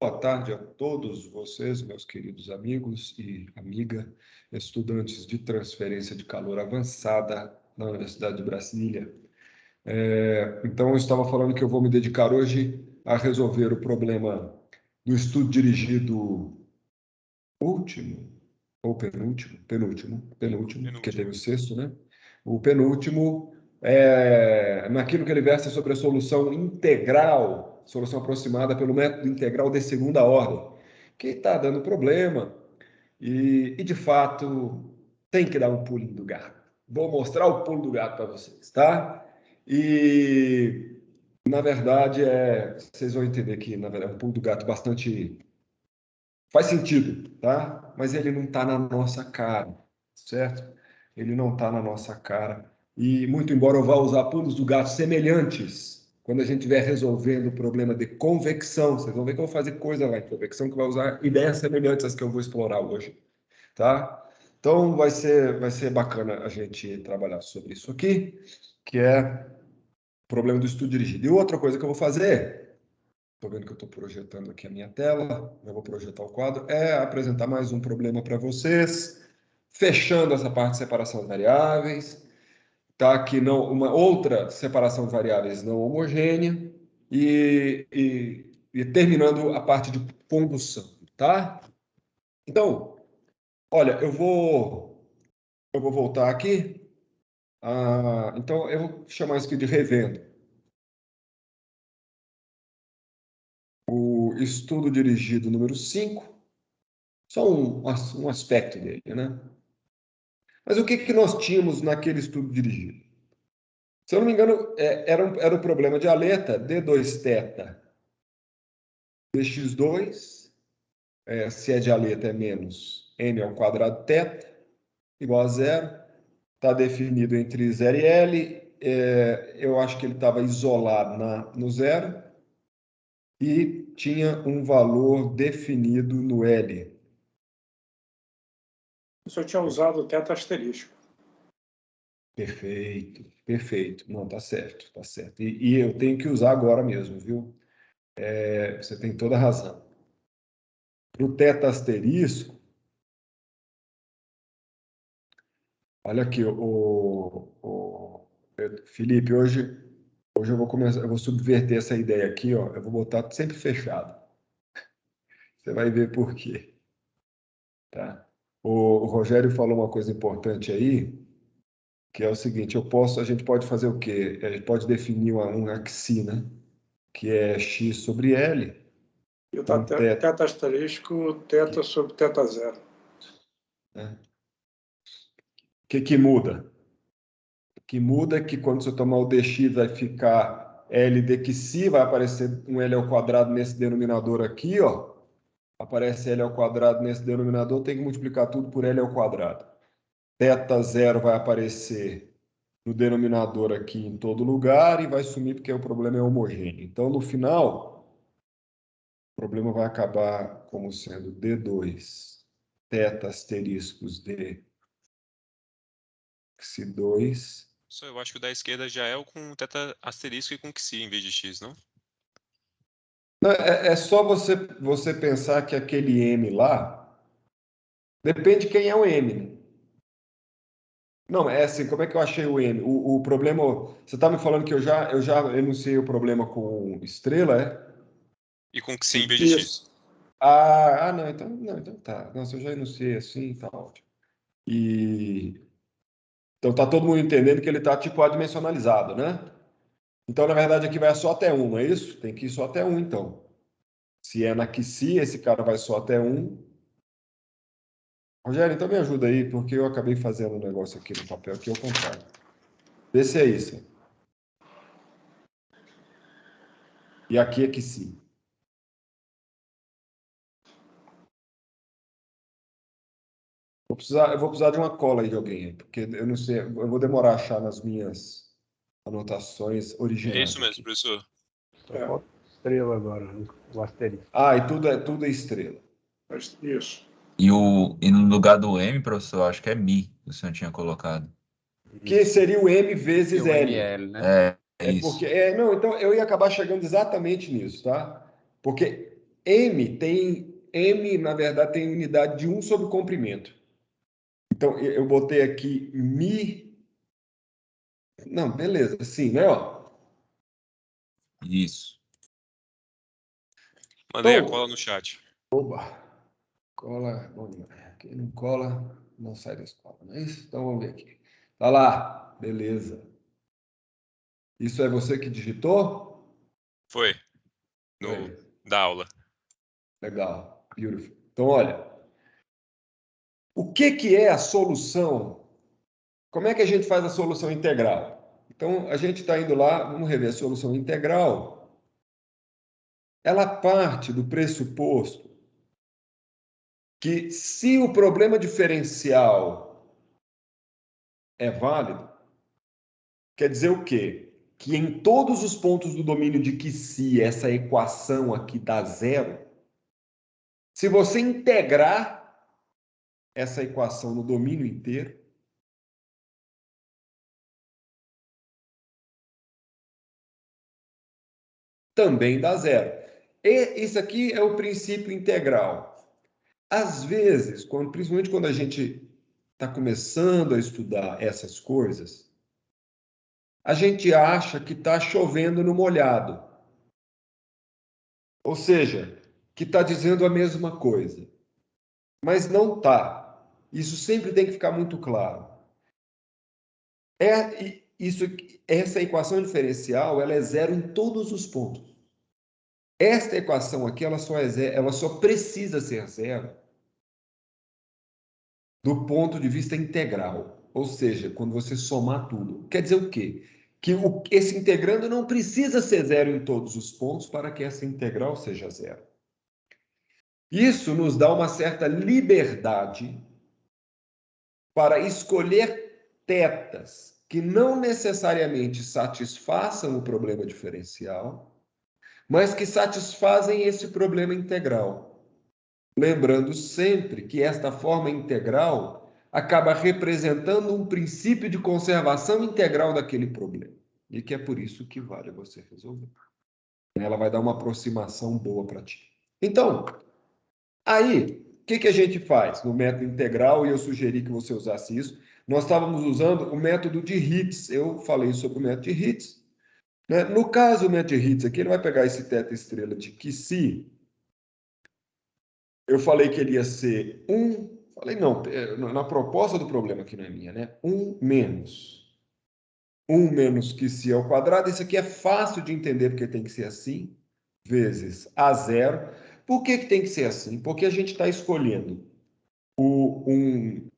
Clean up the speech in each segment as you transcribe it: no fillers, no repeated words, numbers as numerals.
Boa tarde a todos vocês, meus queridos amigos e amiga, estudantes de transferência de calor avançada na Universidade de Brasília. Então, eu estava falando que eu vou me dedicar hoje a resolver o problema do estudo dirigido último, ou penúltimo, porque teve o sexto, né? O penúltimo, naquilo que ele versa sobre a solução integral, solução aproximada pelo método integral de segunda ordem, que está dando problema e, de fato, tem que dar um pulinho do gato. Vou mostrar o pulo do gato para vocês, tá? E, na verdade, vocês vão entender que, na verdade, é um pulo do gato bastante... Faz sentido, tá? Mas ele não está na nossa cara, certo? Ele não está na nossa cara. E, muito embora eu vá usar pulos do gato semelhantes, quando a gente estiver resolvendo o problema de convecção, vocês vão ver que eu vou fazer coisa lá em convecção que vai usar ideias semelhantes às que eu vou explorar hoje, tá? Então, vai ser bacana a gente trabalhar sobre isso aqui, que é o problema do estudo dirigido. E outra coisa que eu vou fazer... Estou vendo que eu estou projetando aqui a minha tela, eu vou projetar o quadro, é apresentar mais um problema para vocês, fechando essa parte de separação de variáveis, tá? Aqui não, uma outra separação de variáveis não homogênea e terminando a parte de condução, tá? Então, olha, eu vou voltar aqui, então eu vou chamar isso aqui de revendo. O estudo dirigido número 5, só um aspecto dele, né? Mas o que nós tínhamos naquele estudo dirigido? Se eu não me engano, era o problema de aleta, d2θ dx2, se é de aleta é menos m ao quadrado θ, igual a zero. Está definido entre 0 e L. Eu acho que ele estava isolado no zero e tinha um valor definido no L. O senhor tinha usado o θ asterisco. Perfeito, perfeito. Não, tá certo, tá certo. E eu tenho que usar agora mesmo, viu? Você tem toda a razão. Para o θ asterisco, olha aqui, Felipe, hoje eu vou começar, eu vou subverter essa ideia aqui, ó. Eu vou botar sempre fechado. Você vai ver por quê. Tá? O Rogério falou uma coisa importante aí, que é o seguinte: a gente pode fazer o quê? A gente pode definir um axi, né? Que é x sobre L. E o θ asterisco, θ sobre θ zero. O que muda? O que muda é que quando você tomar o dx vai ficar L dxi, vai aparecer um L ao quadrado nesse denominador aqui, ó. Aparece L ao quadrado nesse denominador, tem que multiplicar tudo por L ao quadrado. Θ zero vai aparecer no denominador aqui em todo lugar e vai sumir porque o problema é homogêneo. Então, no final, o problema vai acabar como sendo D2, θ asteriscos D, xi2. Eu acho que o da esquerda já é o com θ asterisco e com xi em vez de x, não? É só você pensar que aquele M lá depende de quem é o M, né? Não, é assim, como é que eu achei o M? O problema, você está me falando que eu já enunciei o problema com estrela, é? E com xi em vez de x. Não, então tá. Nossa, eu já enunciei assim, tá ótimo. Então tá todo mundo entendendo que ele tá tipo adimensionalizado, né? Então, na verdade, aqui vai só até 1, não é isso? Tem que ir só até 1, então. Se é na xi, esse cara vai só até 1. Rogério, então me ajuda aí, porque eu acabei fazendo um negócio aqui no papel que é o contrário. Vê se é isso. E aqui é xi. Eu vou precisar de uma cola aí de alguém, porque eu não sei, eu vou demorar a achar nas minhas anotações originais. É isso mesmo, aqui. professor. Só falta estrela agora, o asterisco. E tudo é estrela. Isso. E no lugar do M, professor, acho que é Mi, que o senhor tinha colocado. Que seria o M vezes o L. ML, né? É isso. Porque, não, então eu ia acabar chegando exatamente nisso, tá? Porque M, na verdade, tem unidade de 1 sobre comprimento. Então, eu botei aqui mi... Não, beleza, assim, né? Ó. Isso. Mandei a Então, cola no chat. oba, cola, bom demais. Quem não cola, não sai da escola, não é isso? Então, vamos ver aqui. Tá lá, beleza. Isso é você que digitou? Foi. Foi. Da aula. Legal, beautiful. Então, olha, o que é a solução? Como é que a gente faz a solução integral? Então, a gente está indo lá, vamos rever a solução integral. Ela parte do pressuposto que se o problema diferencial é válido, quer dizer o quê? Que em todos os pontos do domínio de que se essa equação aqui dá zero, se você integrar essa equação no domínio inteiro, também dá zero. E isso aqui é o princípio integral. Às vezes, principalmente quando a gente está começando a estudar essas coisas, a gente acha que está chovendo no molhado. Ou seja, que está dizendo a mesma coisa. Mas não está. Isso sempre tem que ficar muito claro. Essa equação diferencial ela é zero em todos os pontos. Esta equação aqui ela só precisa ser zero do ponto de vista integral. Ou seja, quando você somar tudo. Quer dizer o quê? Que esse integrando não precisa ser zero em todos os pontos para que essa integral seja zero. Isso nos dá uma certa liberdade para escolher tetas que não necessariamente satisfaçam o problema diferencial, mas que satisfazem esse problema integral. Lembrando sempre que esta forma integral acaba representando um princípio de conservação integral daquele problema. E que é por isso que vale você resolver. Ela vai dar uma aproximação boa para ti. Então, aí, o que a gente faz no método integral? E eu sugeri que você usasse isso. Nós estávamos usando o método de Ritz. Eu falei sobre o método de Ritz. Né? No caso, o método de Ritz aqui, ele vai pegar esse teta estrela de Kisi. Eu falei que ele ia ser 1. Falei, não, na proposta do problema aqui não é minha, né? 1 menos. 1 menos Kisi ao quadrado. Isso aqui é fácil de entender porque tem que ser assim. Vezes A0. Por que tem que ser assim? Porque a gente está escolhendo um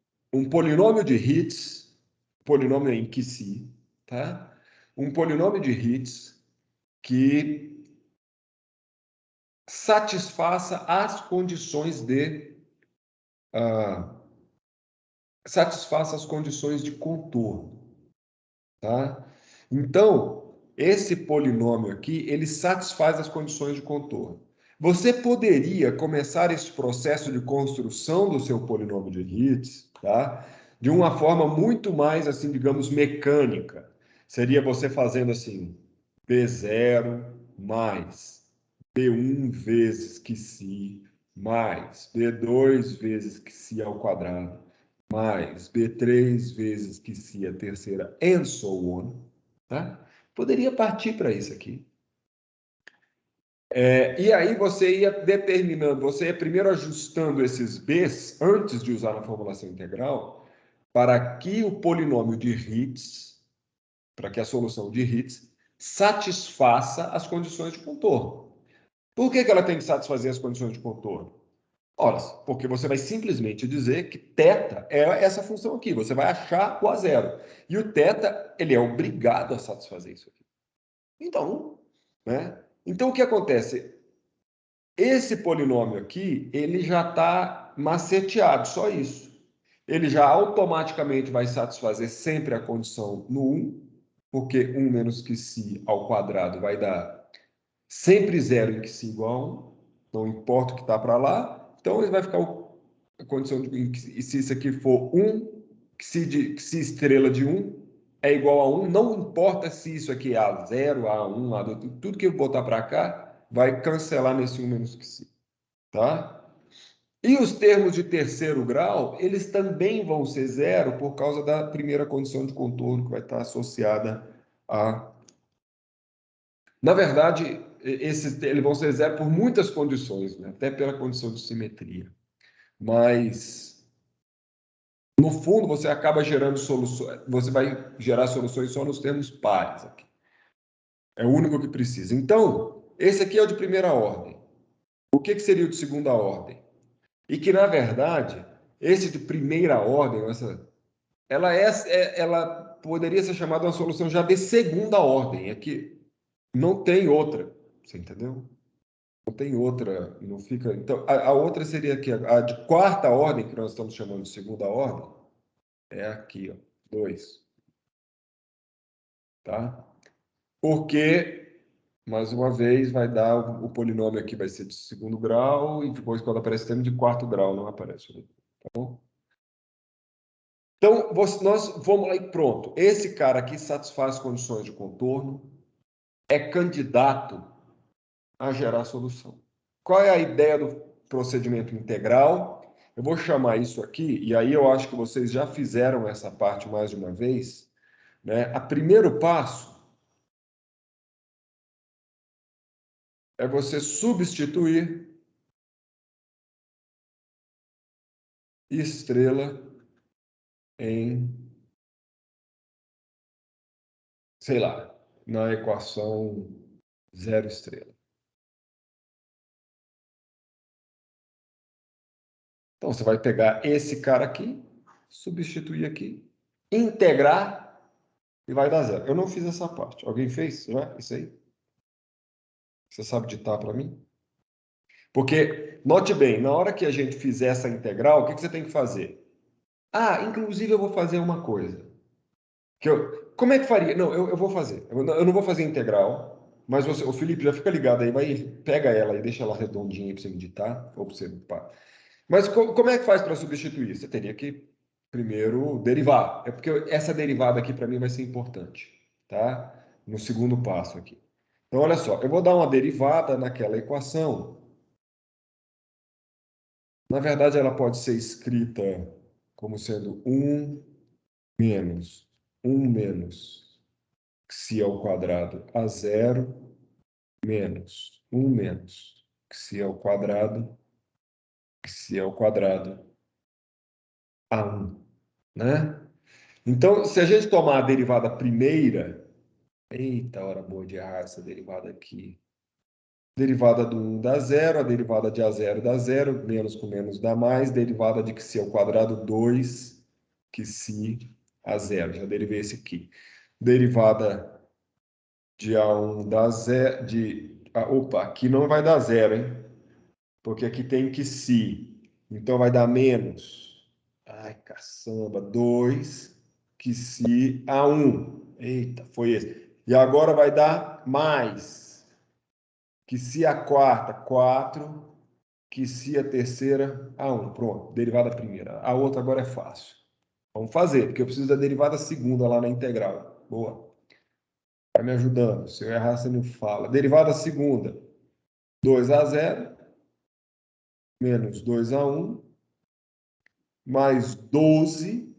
polinômio de Ritz, polinômio em Kisi, tá? Um polinômio de Ritz que satisfaça as condições de contorno, tá? Então, esse polinômio aqui, ele satisfaz as condições de contorno. Você poderia começar esse processo de construção do seu polinômio de Ritz, tá? De uma forma muito mais, assim, digamos, mecânica. Seria você fazendo assim, B0 mais B1 vezes Kc mais B2 vezes Kc ao quadrado mais B3 vezes Kc a terceira, and so on. Tá? Poderia partir para isso aqui. E aí você ia determinando, você ia primeiro ajustando esses B's antes de usar a formulação integral para que o polinômio de Ritz, para que a solução de Ritz satisfaça as condições de contorno. Por que ela tem que satisfazer as condições de contorno? Ora, porque você vai simplesmente dizer que θ é essa função aqui. Você vai achar o A0. E o θ, ele é obrigado a satisfazer isso aqui. Então, né? Então, o que acontece? Esse polinômio aqui, ele já está maceteado, só isso. Ele já automaticamente vai satisfazer sempre a condição no 1, porque 1 menos Kc ao quadrado vai dar sempre 0 em Kc igual a 1. Não importa o que está para lá. Então, ele vai ficar a condição de se isso aqui for 1, Kc estrela de 1 é igual a 1. Não importa se isso aqui é A0, A1, A2, tudo que eu botar para cá vai cancelar nesse 1 menos Kc. tá? E os termos de terceiro grau, eles também vão ser zero por causa da primeira condição de contorno que vai estar associada a... Na verdade, eles vão ser zero por muitas condições, né? Até pela condição de simetria. Mas, no fundo, você acaba gerando soluções, você vai gerar soluções só nos termos pares aqui. É o único que precisa. Então, esse aqui é o de primeira ordem. O que seria o de segunda ordem? E que, na verdade, esse de primeira ordem, ela poderia ser chamada uma solução já de segunda ordem. É que não tem outra. Você entendeu? Não tem outra. Não fica. Então, a outra seria aqui. A de quarta ordem, que nós estamos chamando de segunda ordem, é aqui, ó, 2. Tá? Porque, mais uma vez, vai dar o polinômio aqui vai ser de segundo grau e depois, quando aparece o termo de quarto grau, não aparece. Tá bom? Então, nós vamos lá e pronto. Esse cara aqui satisfaz condições de contorno, é candidato a gerar solução. Qual é a ideia do procedimento integral? Eu vou chamar isso aqui, e aí eu acho que vocês já fizeram essa parte mais de uma vez, né? O primeiro passo é você substituir estrela em, sei lá, na equação zero estrela. Então, você vai pegar esse cara aqui, substituir aqui, integrar e vai dar zero. Eu não fiz essa parte. Alguém fez já isso aí? Você sabe ditar para mim? Porque, note bem, na hora que a gente fizer essa integral, o que você tem que fazer? Ah, inclusive eu vou fazer uma coisa. Como é que faria? Não, eu vou fazer. Eu não vou fazer integral, mas o Felipe já fica ligado aí, pega ela e deixa ela redondinha aí para você meditar, ou para você... Pá. Mas como é que faz para substituir? Você teria que primeiro derivar. É porque essa derivada aqui para mim vai ser importante, tá? No segundo passo aqui. Então, olha só, eu vou dar uma derivada naquela equação. Na verdade, ela pode ser escrita como sendo 1 menos 1 menos xi ao quadrado a zero menos 1 menos xi ao quadrado a 1, né? Então, se a gente tomar a derivada primeira, eita, hora boa de errar essa derivada aqui. Derivada do 1 dá zero, a derivada de A0 dá zero, menos com menos dá mais, derivada de xi ao quadrado 2, xi a zero. Já derivei esse aqui. Derivada de A1 dá zero, opa, aqui não vai dar zero, hein? Porque aqui tem xi. Então vai dar menos. Ai, caçamba, 2 xi a 1. Eita, foi esse. E agora vai dar mais. Xi a quarta, 4. Xi a terceira a 1. Pronto, derivada primeira. A outra agora é fácil. Vamos fazer, porque eu preciso da derivada segunda lá na integral. Boa. Vai me ajudando. Se eu errar, você me fala. Derivada segunda. 2 a 0 menos 2 a 1 mais 12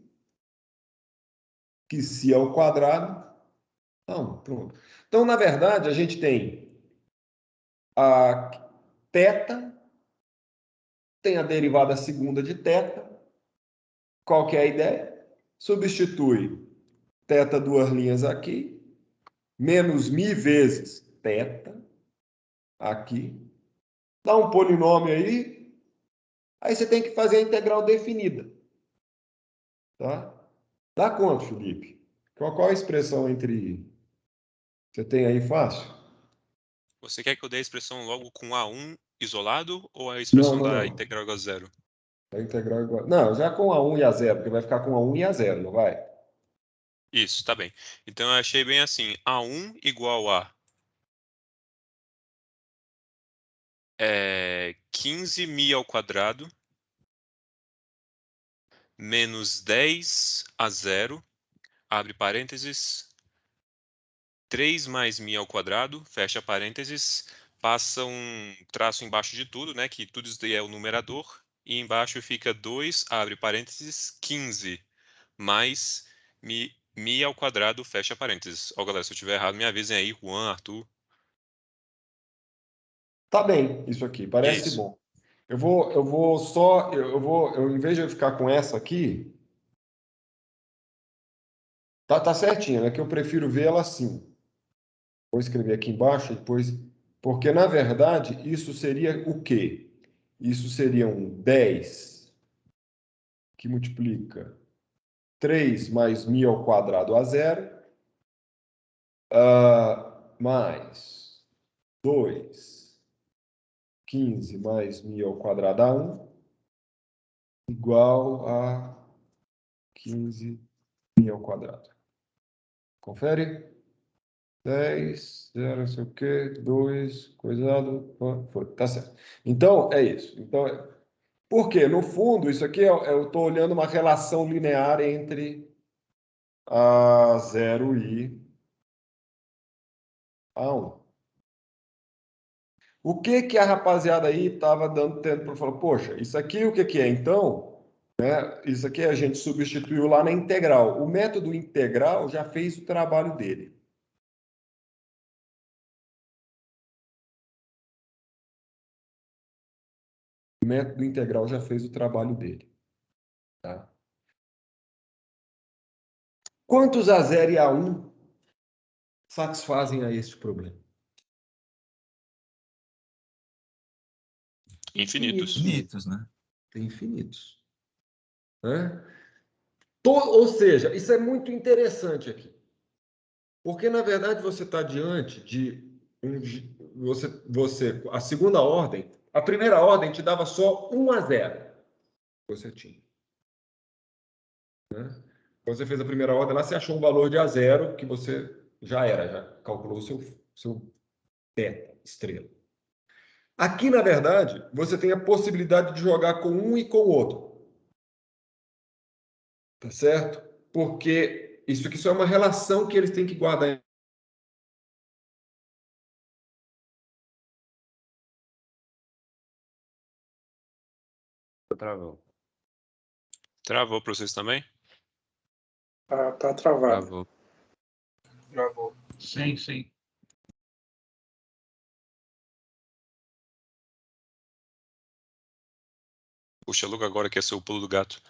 xi ao quadrado. Não, pronto. Então, na verdade, a gente tem a θ, tem a derivada segunda de θ. Qual que é a ideia? Substitui θ duas linhas aqui, menos mi vezes θ aqui. Dá um polinômio aí você tem que fazer a integral definida. Tá? Dá quanto, Felipe? Qual a expressão entre... Você tem aí fácil? Você quer que eu dê a expressão logo com A1 isolado ou a Não, expressão não, da não. integral igual a zero? A integral igual... Não, já com a 1 e a 0, porque vai ficar com a 1 e a 0, não vai? Isso, tá bem. Então eu achei bem assim, A1 igual a 15 ao quadrado menos 10 a zero, abre parênteses, 3 mais mi ao quadrado, fecha parênteses, passa um traço embaixo de tudo, né? Que tudo isso daí é o numerador. E embaixo fica 2, abre parênteses, 15, mais mi ao quadrado, fecha parênteses. Ó, galera, se eu estiver errado, me avisem aí, Juan, Arthur. Tá bem, isso aqui, E é parece isso. bom. Eu em vez de eu ficar com essa aqui, tá certinho, é que eu prefiro ver ela assim. Vou escrever aqui embaixo depois, porque na verdade isso seria o quê? Isso seria um 10 que multiplica 3 mais μ ao quadrado a zero, mais 2, 15 mais μ ao quadrado a 1, igual a 15 μ ao quadrado. Confere? 10, 0, não sei o quê, 2, coisado, foi, tá certo. Então, é isso. Então, por quê? No fundo, isso aqui eu estou olhando uma relação linear entre a 0 e a 1. O que que a rapaziada aí estava dando tempo para falar, poxa, isso aqui o que que é então? Né? Isso aqui a gente substituiu lá na integral. O método integral já fez o trabalho dele. O método integral já fez o trabalho dele. Tá? Quantos a 0 e a 1 satisfazem a este problema? Infinitos. Infinitos, né? Tem infinitos. Né? Ou seja, isso é muito interessante aqui. Porque, na verdade, você está diante de a segunda ordem, a primeira ordem te dava só 1 a 0. Você tinha. Né? Você fez a primeira ordem lá, você achou um valor de a 0 que você já calculou o seu beta, estrela. Aqui, na verdade, você tem a possibilidade de jogar com um e com o outro. Tá certo? Porque isso aqui só é uma relação que eles têm que guardar. Travou. Travou para vocês também? Tá travado. Travou. Travou. Sim, sim. Puxa, Luca, agora que é seu pulo do gato.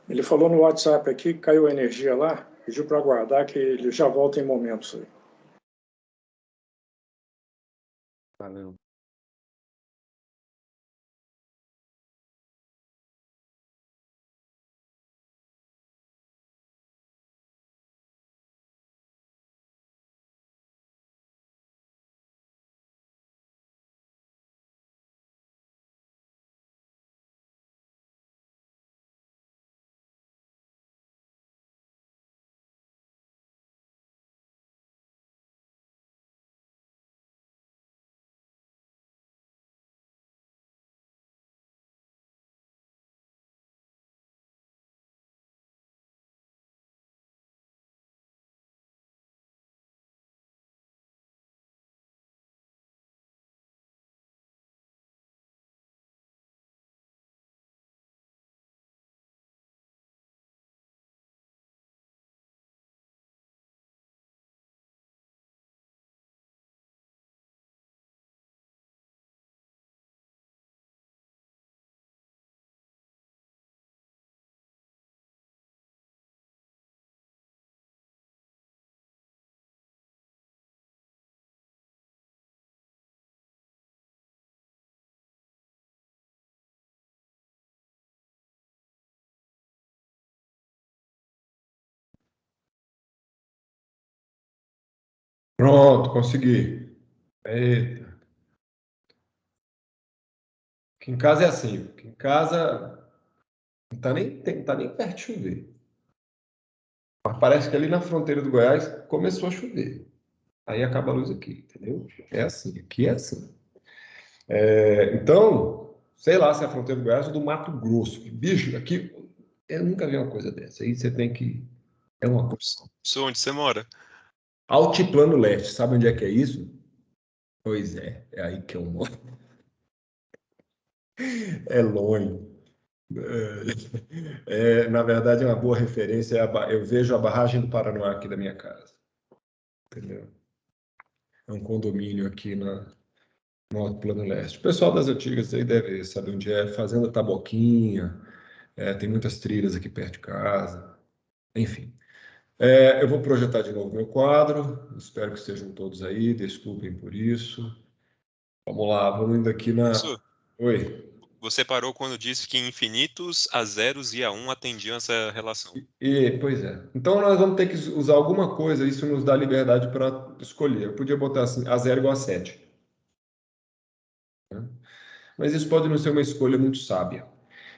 Ele falou no WhatsApp aqui que caiu a energia lá, pediu para aguardar que ele já volta em momentos aí. Valeu. Pronto, consegui. Eita. Aqui em casa é assim. Aqui em casa não tá nem perto de chover. Mas parece que ali na fronteira do Goiás começou a chover. Aí acaba a luz aqui, entendeu? É assim, aqui é assim. Então, sei lá se é a fronteira do Goiás ou do Mato Grosso. Bicho, aqui eu nunca vi uma coisa dessa. Aí você tem que. É uma coisa. Sou onde você mora? Altiplano Leste, sabe onde é que é isso? Pois é aí que eu moro. É longe. Na verdade, é uma boa referência. Eu vejo a barragem do Paranoá aqui da minha casa. Entendeu? É um condomínio aqui no Alto Plano Leste. O pessoal das antigas aí deve saber onde é. Fazenda Taboquinha. Tem muitas trilhas aqui perto de casa. Enfim. Eu vou projetar de novo meu quadro. Espero que estejam todos aí. Desculpem por isso. Vamos lá, vamos indo aqui na. Professor, Oi. você parou quando disse que infinitos a zeros e a um atendiam essa relação. Pois é. Então nós vamos ter que usar alguma coisa, isso nos dá liberdade para escolher. Eu podia botar assim, a 0 igual a 7. Né? Mas isso pode não ser uma escolha muito sábia.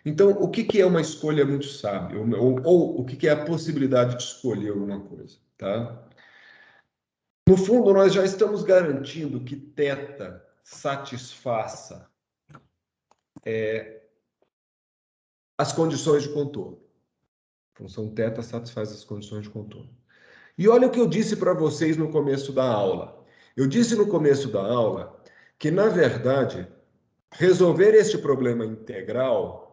Então, o que que é uma escolha muito sábia? Ou o que que é a possibilidade de escolher alguma coisa? Tá? No fundo, nós já estamos garantindo que θ satisfaça as condições de contorno. A função θ satisfaz as condições de contorno. E olha o que eu disse para vocês no começo da aula. Eu disse no começo da aula que, na verdade, resolver este problema integral,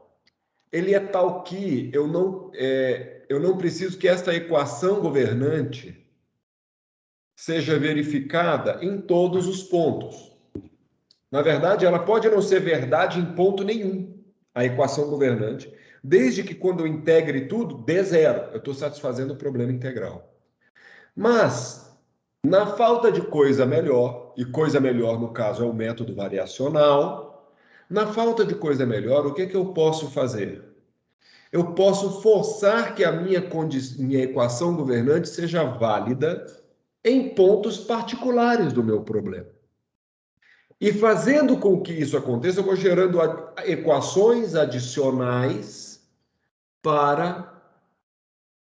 ele é tal que eu não preciso que esta equação governante seja verificada em todos os pontos. Na verdade, ela pode não ser verdade em ponto nenhum, a equação governante, desde que quando eu integre tudo, dê zero. Eu estou satisfazendo o problema integral. Mas, na falta de coisa melhor, e coisa melhor no caso é o método variacional, na falta de coisa melhor, o que é que eu posso fazer? Eu posso forçar que a minha equação governante seja válida em pontos particulares do meu problema. E fazendo com que isso aconteça, eu vou gerando equações adicionais para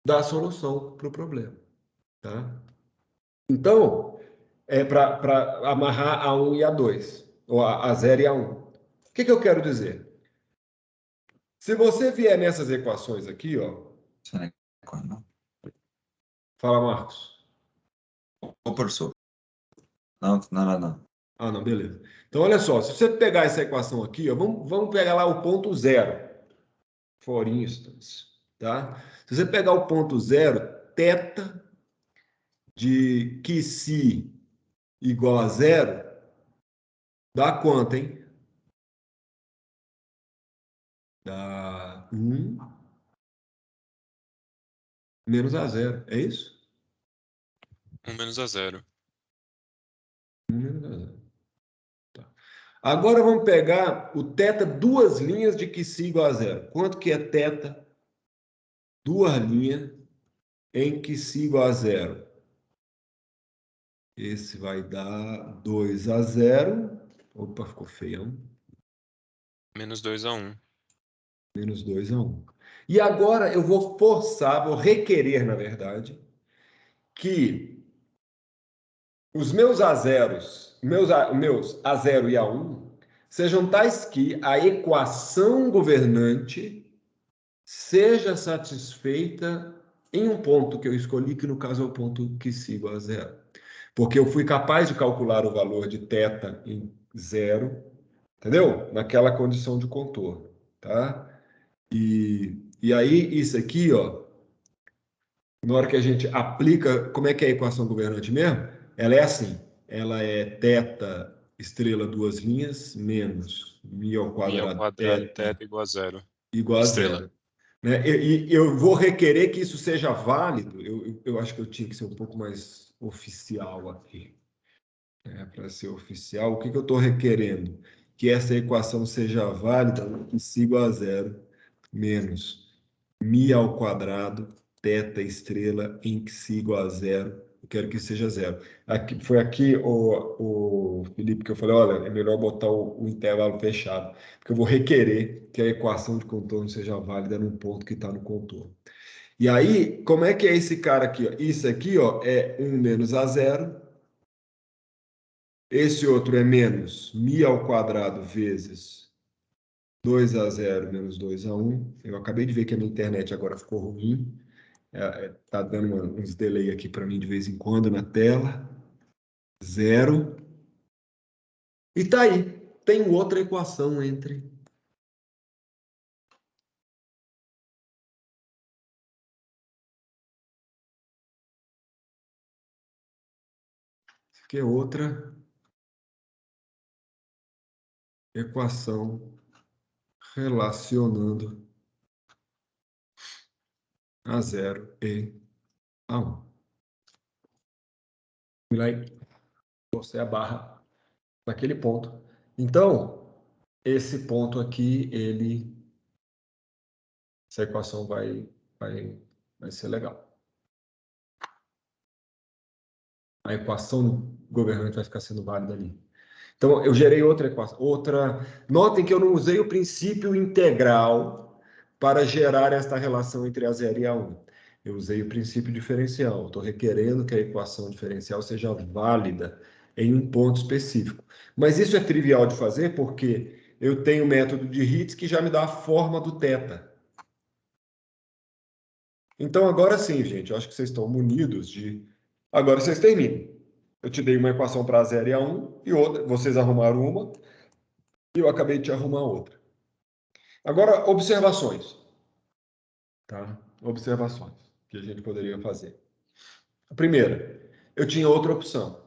dar solução para o problema. Tá? Então, para amarrar a 1 e a 2, ou a 0 e a 1. O que eu quero dizer? Se você vier nessas equações aqui, ó. Fala, Marcos. Ô, professor. Não. Ah, não, beleza. Então, olha só, se você pegar essa equação aqui, ó, vamos pegar lá o ponto zero, for instance, tá? Se você pegar o ponto zero, θ de QC igual a zero, dá quanto, hein? Dá 1 menos a zero. É isso? 1 menos a zero. 1 menos a zero. Tá. Agora vamos pegar o θ duas linhas de que si igual a zero. Quanto que é θ duas linhas em que si igual a zero? Esse vai dar 2 a 0. Opa, ficou feião. Menos 2 a 1. Menos 2 a 1. E agora eu vou forçar, vou requerer, na verdade, que os meus a zeros, meus A0 e A1, sejam tais que a equação governante seja satisfeita em um ponto que eu escolhi, que no caso é o ponto que si igual a zero. Porque eu fui capaz de calcular o valor de θ em zero, entendeu? Naquela condição de contorno, tá? E aí, isso aqui, ó, na hora que a gente aplica, como é que é a equação governante mesmo? Ela é assim, ela é θ estrela duas linhas menos μ ao Mi ao quadrado quadrado θ θ igual a zero. igual a Estrela. zero. Né? E eu vou requerer que isso seja válido, eu acho que eu tinha que ser um pouco mais oficial aqui. Para ser oficial, o que eu estou requerendo? Que essa equação seja válida, que si igual a zero, menos μ ao quadrado, θ estrela, em que si igual a zero. Eu quero que seja zero. Aqui, foi aqui, o Felipe, que eu falei, olha, é melhor botar o intervalo fechado, porque eu vou requerer que a equação de contorno seja válida num ponto que está no contorno. E aí, como é que é esse cara aqui? Ó? Isso aqui ó, é 1 menos a zero. Esse outro é menos μ ao quadrado vezes 2 a 0 menos 2 a 1. Eu acabei de ver que a minha internet agora ficou ruim. Tá dando uns delay aqui para mim de vez em quando na tela. Zero. E tá aí. Tem outra equação entre que é outra equação relacionando a zero e a 1. Vou lá e torcer a barra naquele ponto. Então, esse ponto aqui, essa equação vai ser legal. A equação governante vai ficar sendo válida ali. Então, eu gerei outra equação. Notem que eu não usei o princípio integral para gerar esta relação entre a 0 e a 1. Eu usei o princípio diferencial. Estou requerendo que a equação diferencial seja válida em um ponto específico. Mas isso é trivial de fazer porque eu tenho o método de Ritz que já me dá a forma do θ. Então, agora sim, gente, eu acho que vocês estão munidos de... Agora vocês terminam. Eu te dei uma equação para a 0 e a 1, e outra, vocês arrumaram uma, e eu acabei de arrumar outra. Agora, observações. Tá? Observações que a gente poderia fazer. A primeira, eu tinha outra opção.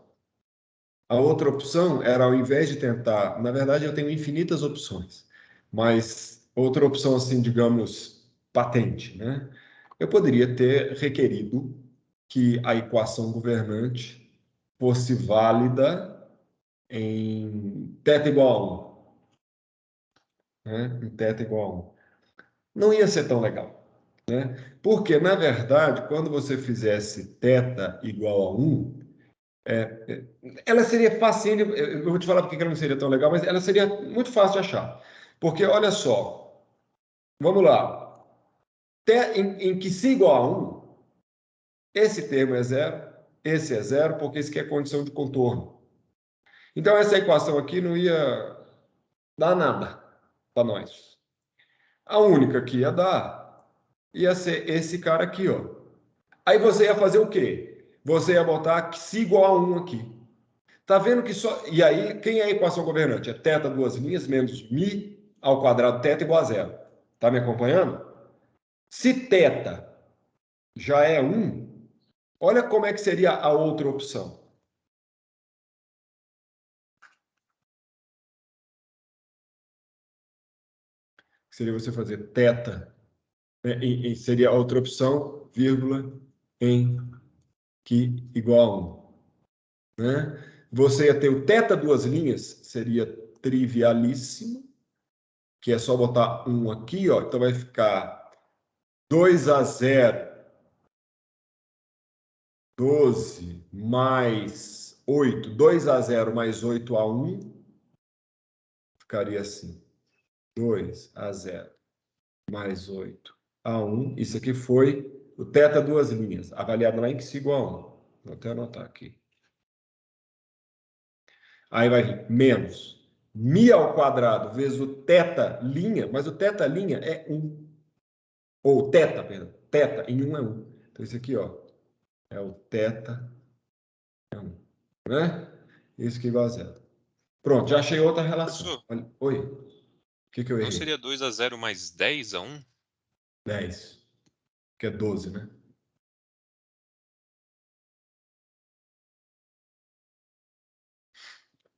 A outra opção era, ao invés de tentar... Na verdade, eu tenho infinitas opções, mas outra opção, assim, digamos, patente, né? Eu poderia ter requerido que a equação governante fosse válida em θ igual a 1. Né? Em θ igual a 1. Não ia ser tão legal. Né? Porque, na verdade, quando você fizesse θ igual a 1, ela seria fácil, eu vou te falar porque ela não seria tão legal, mas ela seria muito fácil de achar. Porque, olha só, vamos lá, em que si igual a 1, esse termo é zero, esse é zero, porque isso aqui é condição de contorno. Então, essa equação aqui não ia dar nada para nós. A única que ia ser esse cara aqui, ó. Aí você ia fazer o quê? Você ia botar que si igual a 1 aqui. Tá vendo que só... E aí, quem é a equação governante? É θ duas linhas menos μ ao quadrado θ igual a zero. Tá me acompanhando? Se θ já é 1, olha como é que seria a outra opção. Seria você fazer θ Seria a outra opção, vírgula, em que igual a 1. Né? Você ia ter o θ duas linhas, seria trivialíssimo, que é só botar 1 aqui, ó. Então vai ficar 2/0, 12 mais 8, 2/0 mais 8/1, ficaria assim, 2/0 mais 8/1. Isso aqui foi o θ duas linhas, avaliado lá em que igual a 1. Vou até anotar aqui. Aí vai vir menos mi ao quadrado vezes o θ linha, mas o θ linha é 1. Ou θ, perdão. Θ em 1 é 1. Então, isso aqui, ó, é o θ é 1. Né? Isso que é igual a 0. Pronto, já achei outra relação. Professor, Oi, o que eu não errei? seria 2/0 mais 10/1? 10, que é 12, né?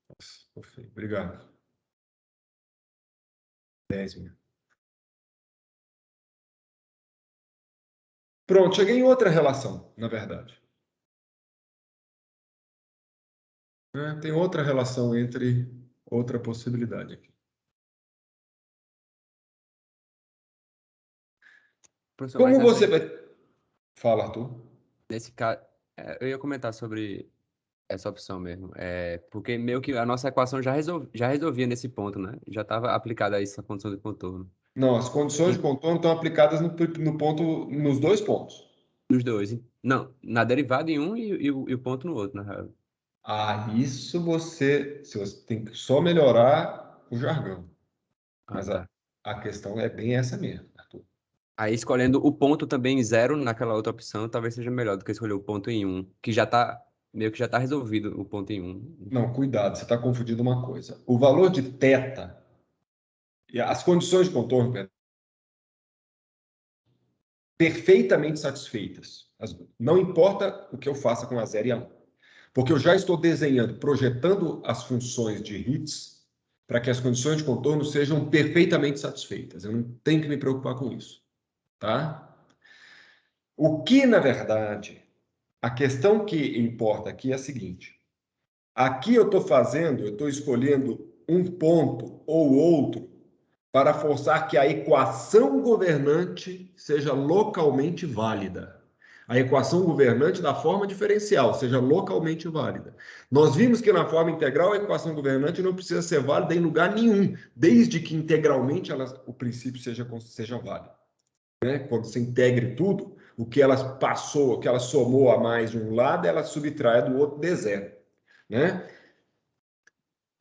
Nossa, tô feio. Obrigado. 10 mil. Pronto, cheguei em outra relação, na verdade. Né? Tem outra relação entre outra possibilidade aqui. Professor, Como mas essa você aí, vai... Fala, Arthur. nesse caso, eu ia comentar sobre essa opção mesmo. Porque meio que a nossa equação já resolvia nesse ponto, né? Já estava aplicada a essa condição de contorno. Não, as condições de E contorno estão aplicadas no ponto, nos dois pontos. nos dois. Não, na derivada em um e o ponto no outro, na real. Isso você tem que só melhorar o jargão. Ah, Mas tá. a questão é bem essa mesmo, Arthur. Aí escolhendo o ponto também em zero naquela outra opção, talvez seja melhor do que escolher o ponto em um, que já tá, meio que já tá resolvido o ponto em um. Não, cuidado, você está confundindo uma coisa. O valor de θ, e as condições de contorno, Pedro, perfeitamente satisfeitas. Não importa o que eu faça com a 0 e a 1. Porque eu já estou desenhando, projetando as funções de Hertz para que as condições de contorno sejam perfeitamente satisfeitas. Eu não tenho que me preocupar com isso. Tá? O que, na verdade, a questão que importa aqui é a seguinte. Aqui eu estou escolhendo um ponto ou outro para forçar que a equação governante seja localmente válida. A equação governante da forma diferencial seja localmente válida. Nós vimos que na forma integral a equação governante não precisa ser válida em lugar nenhum, desde que integralmente o princípio seja válido. Né? Quando você integre tudo, o que ela passou, o que ela somou a mais de um lado, ela subtrai do outro de zero. Né?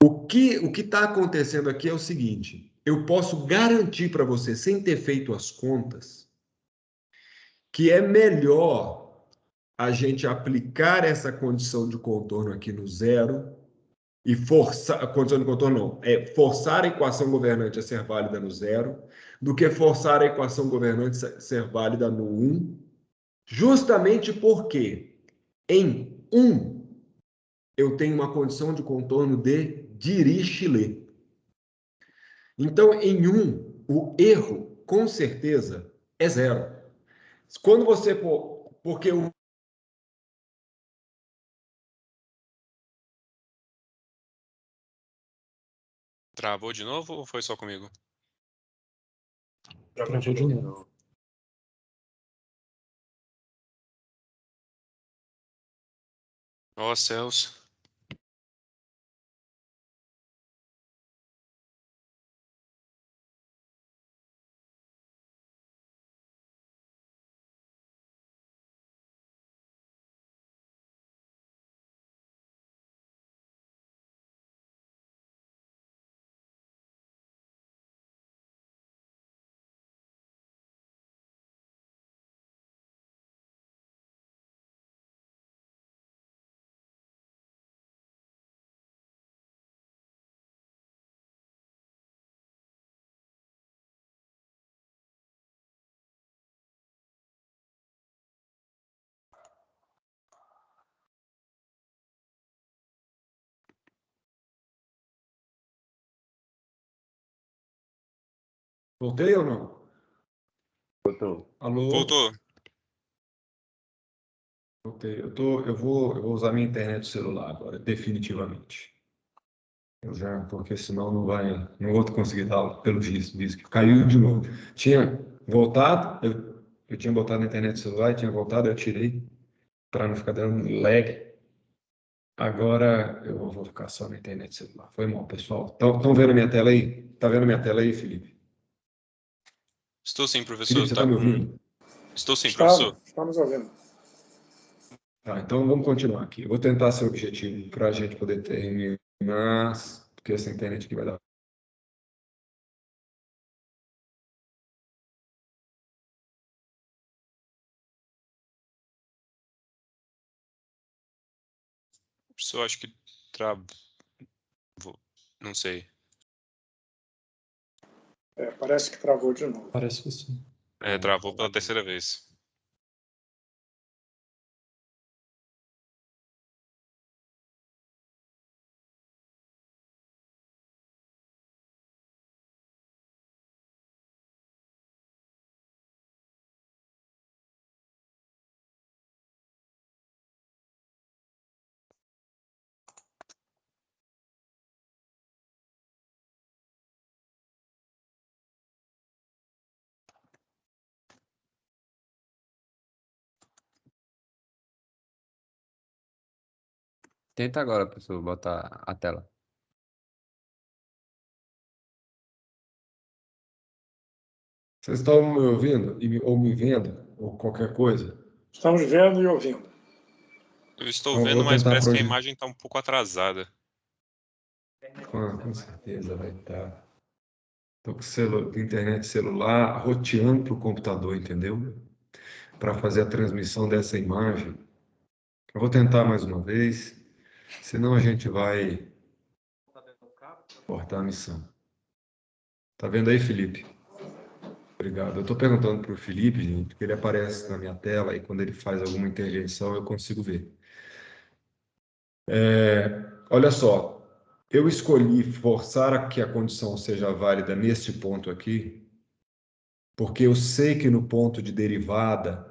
O que está acontecendo aqui é o seguinte: eu posso garantir para você, sem ter feito as contas, que é melhor a gente aplicar essa condição de contorno aqui no zero e forçar a condição de contorno não, forçar a equação governante a ser válida no zero, do que forçar a equação governante a ser válida no 1, justamente porque em 1 eu tenho uma condição de contorno de Dirichlet. Então, em 1, o erro, com certeza, é zero. Quando você for... Porque o... Travou de novo ou foi só comigo? Travou de novo. Ó céus. Voltei ou não? Botou. Alô? Voltou. Ok, eu vou usar minha internet celular agora, definitivamente. Porque senão não vou conseguir dar aula, pelo visto, que caiu de novo. Tinha voltado, eu tinha botado na internet celular, tinha voltado, eu tirei para não ficar dando lag. Agora eu vou ficar só na internet celular. Foi mal, pessoal. Estão vendo minha tela aí? Tá vendo minha tela aí, Felipe? Estou sim, professor. Felipe, você Tá está me com... ouvindo? Estou sim, professor. Estamos ouvindo. Tá, então vamos continuar aqui. Eu vou tentar ser objetivo para a gente poder terminar, porque essa internet aqui vai dar. Professor, acho que travou. Não sei. Parece que travou de novo. Parece que sim. Travou pela terceira vez. Tenta agora, professor, botar a tela. Vocês estão me ouvindo ou me vendo ou qualquer coisa? Estamos vendo e ouvindo. Eu estou Então, eu vendo, vou mas tentar parece que a projetar. imagem está um pouco atrasada. Com certeza vai estar. Estou com internet celular roteando para o computador, entendeu? Para fazer a transmissão dessa imagem. Eu vou tentar mais uma vez, senão a gente vai cortar a missão. Tá vendo aí, Felipe? Obrigado. Eu estou perguntando para o Felipe, gente, porque ele aparece na minha tela e quando ele faz alguma intervenção eu consigo ver. Olha só, eu escolhi forçar que a condição seja válida neste ponto aqui, porque eu sei que no ponto de derivada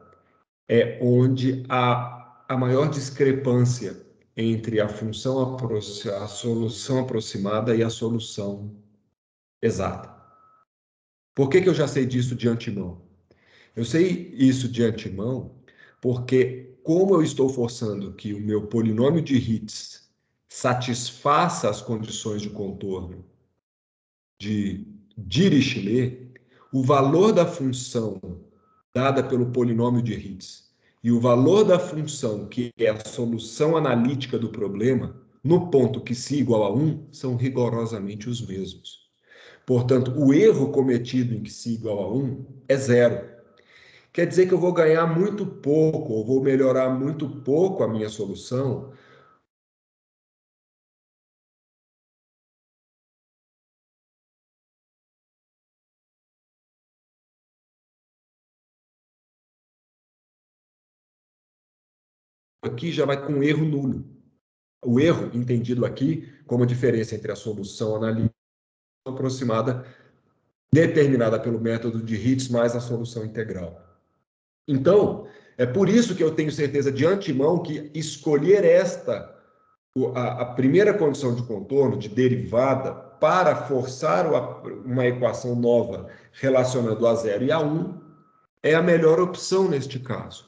é onde há a maior discrepância entre a função, a solução aproximada e a solução exata. Por que eu já sei disso de antemão? Eu sei isso de antemão porque, como eu estou forçando que o meu polinômio de Hits satisfaça as condições de contorno de Dirichlet, o valor da função dada pelo polinômio de Hits e o valor da função que é a solução analítica do problema, no ponto que se igual a 1, são rigorosamente os mesmos. Portanto, o erro cometido em que se igual a 1 é zero. Quer dizer que eu vou ganhar muito pouco, ou vou melhorar muito pouco a minha solução. Aqui já vai com erro nulo. O erro entendido aqui como a diferença entre a solução analítica aproximada determinada pelo método de Hits mais a solução integral. Então, é por isso que eu tenho certeza de antemão que escolher a primeira condição de contorno, de derivada, para forçar uma equação nova relacionando a 0 e a 1, é a melhor opção neste caso.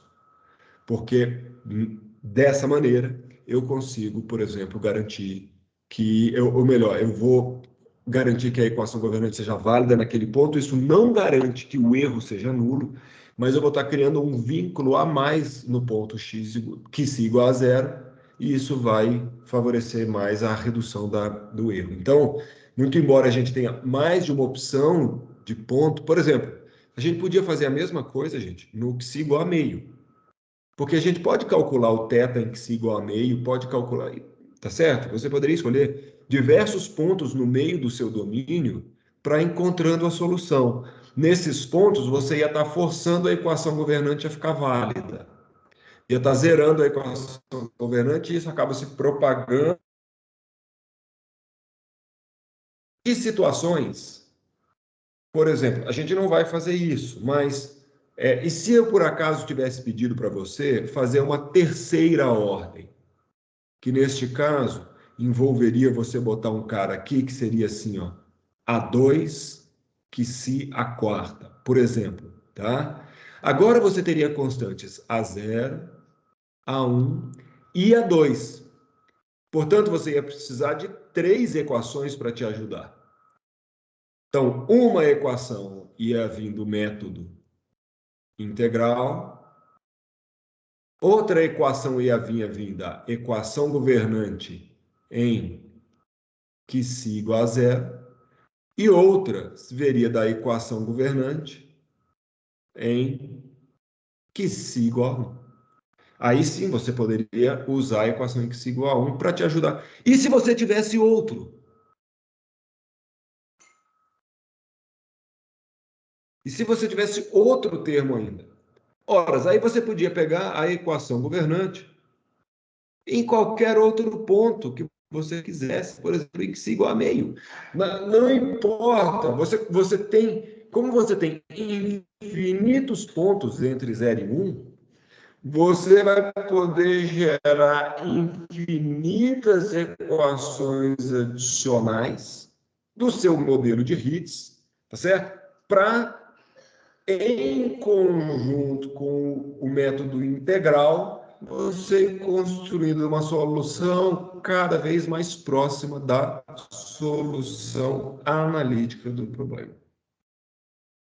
Porque dessa maneira eu consigo, por exemplo, garantir que, ou melhor, eu vou garantir que a equação governante seja válida naquele ponto. Isso não garante que o erro seja nulo, mas eu vou estar criando um vínculo a mais no ponto x que se igual a zero, e isso vai favorecer mais a redução do erro. Então, muito embora a gente tenha mais de uma opção de ponto, por exemplo, a gente podia fazer a mesma coisa, gente, no que se igual a meio. Porque a gente pode calcular o θ em que se igual a meio, pode calcular, tá certo? Você poderia escolher diversos pontos no meio do seu domínio para encontrando a solução. Nesses pontos, você ia estar forçando a equação governante a ficar válida. Ia estar zerando a equação governante e isso acaba se propagando. Que situações, por exemplo, a gente não vai fazer isso, mas E se eu, por acaso, tivesse pedido para você fazer uma terceira ordem, que neste caso envolveria você botar um cara aqui que seria assim, ó, A2, que se a quarta, por exemplo, tá? Agora você teria constantes A0, A1 e A2. Portanto, você ia precisar de 3 equações para te ajudar. Então, uma equação ia vir do método integral, outra equação ia vir da equação governante em que se igual a zero, e outra veria da equação governante em que se igual a 1. Aí sim você poderia usar a equação em que se igual a 1 para te ajudar. E se você tivesse outro? E se você tivesse outro termo ainda? Ora, aí você podia pegar a equação governante em qualquer outro ponto que você quisesse, por exemplo, em que se igual a meio. Não importa, você tem, como você tem infinitos pontos entre 0 e 1, você vai poder gerar infinitas equações adicionais do seu modelo de Ritz, tá certo? Para, em conjunto com o método integral, você construindo uma solução cada vez mais próxima da solução analítica do problema.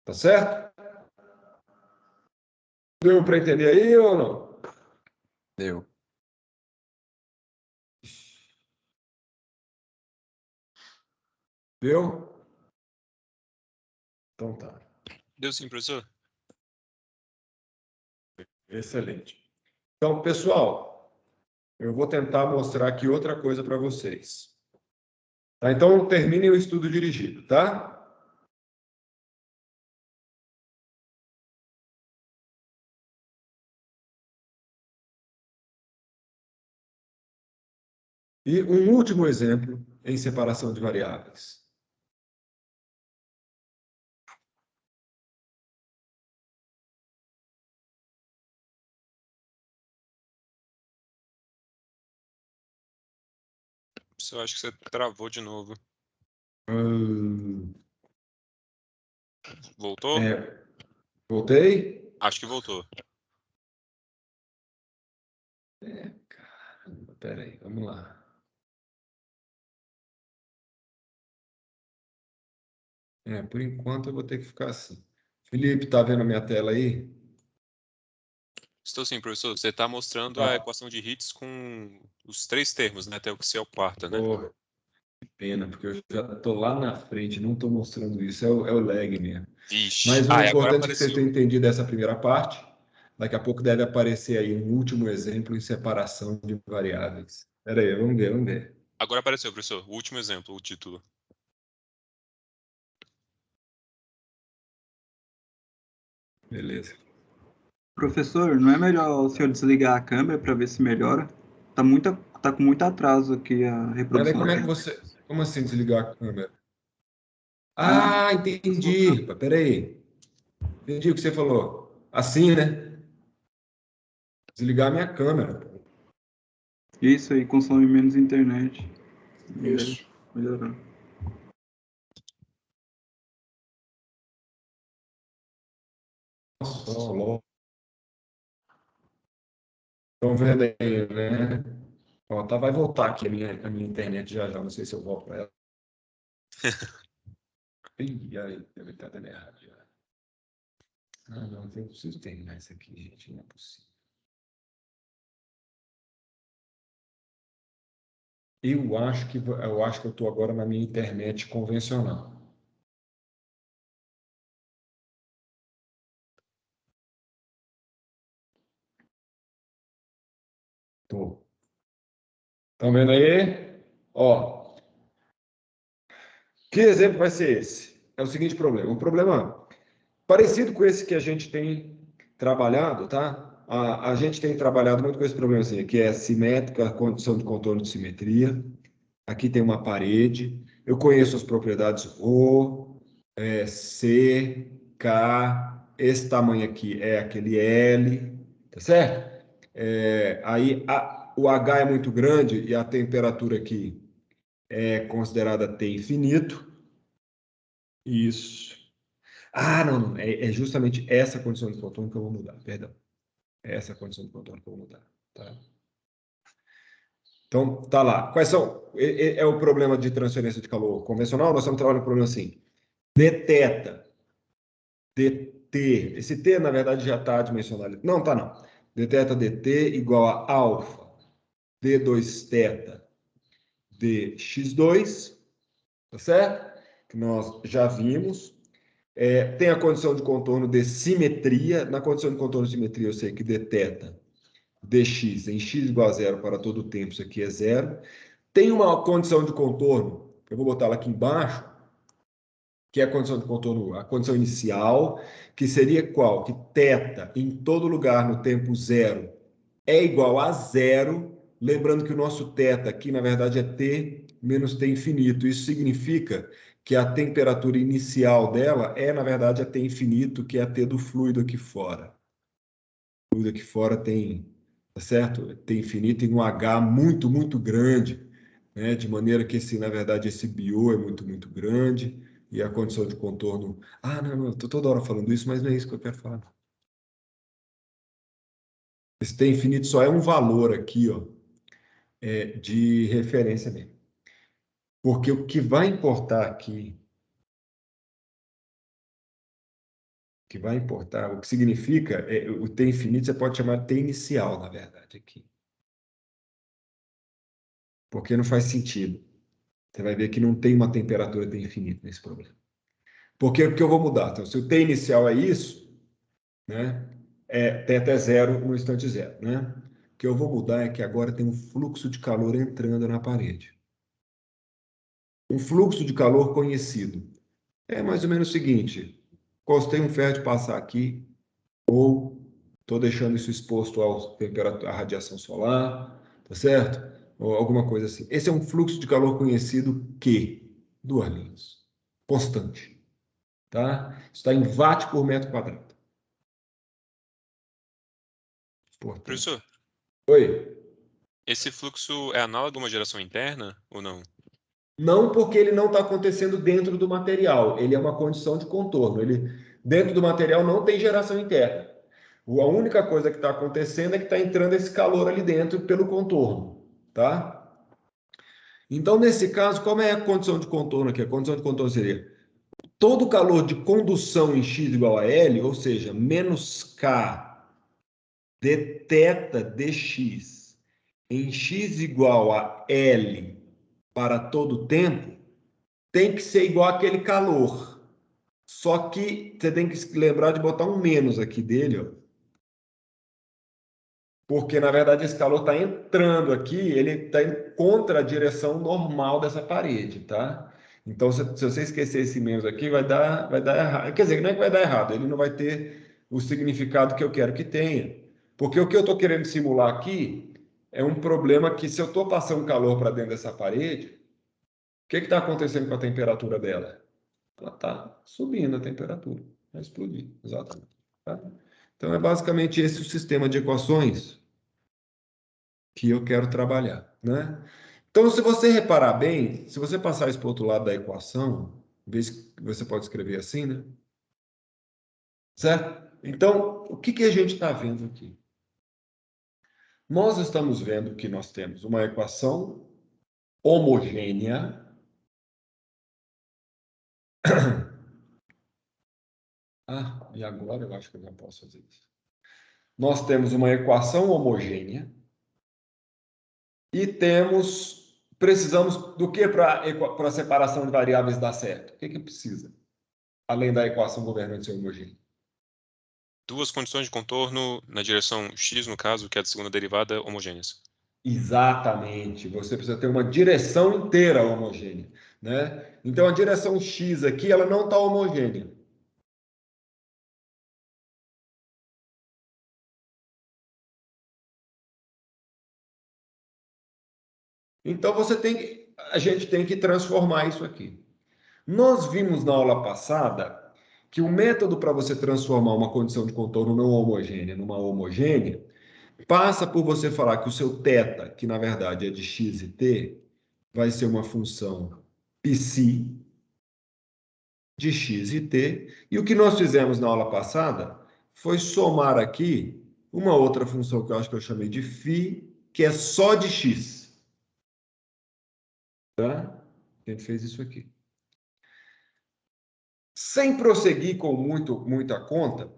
Tá certo? Deu para entender aí ou não? Deu. Deu? Então tá. Deu sim, professor? Excelente. Então, pessoal, eu vou tentar mostrar aqui outra coisa para vocês. Tá? Então, terminem o estudo dirigido, tá? E um último exemplo em separação de variáveis. Professor, eu acho que você travou de novo. Voltou? Voltei? Acho que voltou. Caramba, peraí, vamos lá. Por enquanto eu vou ter que ficar assim. Felipe, tá vendo a minha tela aí? Estou sim, professor. Você está mostrando Tá. a equação de Ritz com os 3 termos, né? Até o que se é o quarta, né? Porra, que pena, porque eu já estou lá na frente, não estou mostrando isso, é o lag mesmo. Ixi. Mas o E agora importante é que vocês apareceu. tenham entendido essa primeira parte. Daqui a pouco deve aparecer aí um último exemplo em separação de variáveis. Espera aí, vamos ver. Agora apareceu, professor. O último exemplo, o título. Beleza. Professor, não é melhor o senhor desligar a câmera para ver se melhora? Tá com muito atraso aqui a Mas aí reprodução. como é que você... Como assim desligar a câmera? Ah, entendi. Espera aí. Entendi o que você falou. Assim, né? Desligar a minha câmera. Isso aí, consome menos internet. Isso. Melhorar. Nossa, louco. Estão vendo aí, né? Ó, tá, vai voltar aqui a minha internet já. Não sei se eu volto para ela. Ih, aí, deve estar dando errado já. Ah, não, eu preciso terminar isso aqui, gente. Não é possível. Eu acho que eu estou agora na minha internet convencional. Tô. Estão vendo aí? Ó, que exemplo vai ser esse? É o seguinte problema. Um problema parecido com esse que a gente tem trabalhado, tá? A gente tem trabalhado muito com esse problema assim, que é simétrica, a condição de contorno de simetria. Aqui tem uma parede. Eu conheço as propriedades ρ, C, K, esse tamanho aqui é aquele L, tá certo? Aí o H é muito grande e a temperatura aqui é considerada T infinito. Isso. Ah, não. É justamente essa condição de contorno que eu vou mudar, perdão. É essa condição de contorno que eu vou mudar, tá? Então, tá lá. Quais são? É o problema de transferência de calor convencional? Nós estamos trabalhando um problema assim. Deteta. dt. Esse T, na verdade, já está dimensional. Não, tá não. Deteta dt igual a alfa d2 θ dx2, tá certo? Que nós já vimos. Tem a condição de contorno de simetria. Na condição de contorno de simetria, eu sei que dθ dx em x igual a zero para todo o tempo, isso aqui é zero. Tem uma condição de contorno, eu vou botar ela aqui embaixo, que é a condição de contorno, a condição inicial, que seria qual? Que θ em todo lugar no tempo zero é igual a zero. Lembrando que o nosso θ aqui, na verdade, é T menos T infinito. Isso significa que a temperatura inicial dela é, na verdade, a T infinito, que é a T do fluido aqui fora. O fluido aqui fora tem, tá certo? T infinito em um H muito, muito grande, né? De maneira que, na verdade, esse BO é muito, muito grande e a condição de contorno... Ah, não, eu estou toda hora falando isso, mas não é isso que eu quero falar. Esse T infinito só é um valor aqui, ó, de referência mesmo. Porque o que vai importar aqui, o que significa, o T infinito você pode chamar de T inicial, na verdade, aqui. Porque não faz sentido. Você vai ver que não tem uma temperatura T infinito nesse problema. Porque o que eu vou mudar? Então, se o T inicial é isso, né, θ é zero no instante zero, né? O que eu vou mudar é que agora tem um fluxo de calor entrando na parede. Um fluxo de calor conhecido. É mais ou menos o seguinte: encostei um ferro de passar aqui, ou estou deixando isso exposto à radiação solar, tá certo? Ou alguma coisa assim. Esse é um fluxo de calor conhecido Q, 2 linhas, constante, tá? Está em watt por metro quadrado. Portanto. Professor, Oi? esse fluxo é análogo a uma geração interna ou não? Não, porque ele não está acontecendo dentro do material. Ele é uma condição de contorno. Dentro do material não tem geração interna. A única coisa que está acontecendo é que está entrando esse calor ali dentro pelo contorno, tá? Então, nesse caso, como é a condição de contorno aqui? A condição de contorno seria todo o calor de condução em x igual a L, ou seja, menos K de θ dx em x igual a L para todo o tempo, tem que ser igual àquele calor. Só que você tem que lembrar de botar um menos aqui dele, ó. Porque, na verdade, esse calor está entrando aqui, ele está em contra a direção normal dessa parede, tá? Então, se você esquecer esse menos aqui, vai dar errado. Quer dizer, não é que vai dar errado, ele não vai ter o significado que eu quero que tenha. Porque o que eu estou querendo simular aqui é um problema que, se eu estou passando calor para dentro dessa parede, o que está acontecendo com a temperatura dela? Ela está subindo a temperatura, vai explodir, exatamente. Tá? Então, é basicamente esse o sistema de equações que eu quero trabalhar, né? Então, se você reparar bem, se você passar isso para o outro lado da equação, você pode escrever assim, né? Certo? Então, o que a gente está vendo aqui? Nós estamos vendo que nós temos uma equação homogênea e agora eu acho que eu já posso fazer isso. Nós temos uma equação homogênea e precisamos do que para a separação de variáveis dar certo? O que precisa? Além da equação governante ser homogênea. Duas condições de contorno na direção x, no caso, que é a de segunda derivada, homogêneas. Exatamente. Você precisa ter uma direção inteira homogênea, né? Então, a direção x aqui, ela não está homogênea. Então, a gente tem que transformar isso aqui. Nós vimos na aula passada que o método para você transformar uma condição de contorno não homogênea numa homogênea passa por você falar que o seu θ, que na verdade é de x e t, vai ser uma função psi de x e t, e o que nós fizemos na aula passada foi somar aqui uma outra função que eu acho que eu chamei de φ, que é só de x. Tá? A gente fez isso aqui. Sem prosseguir com muita conta,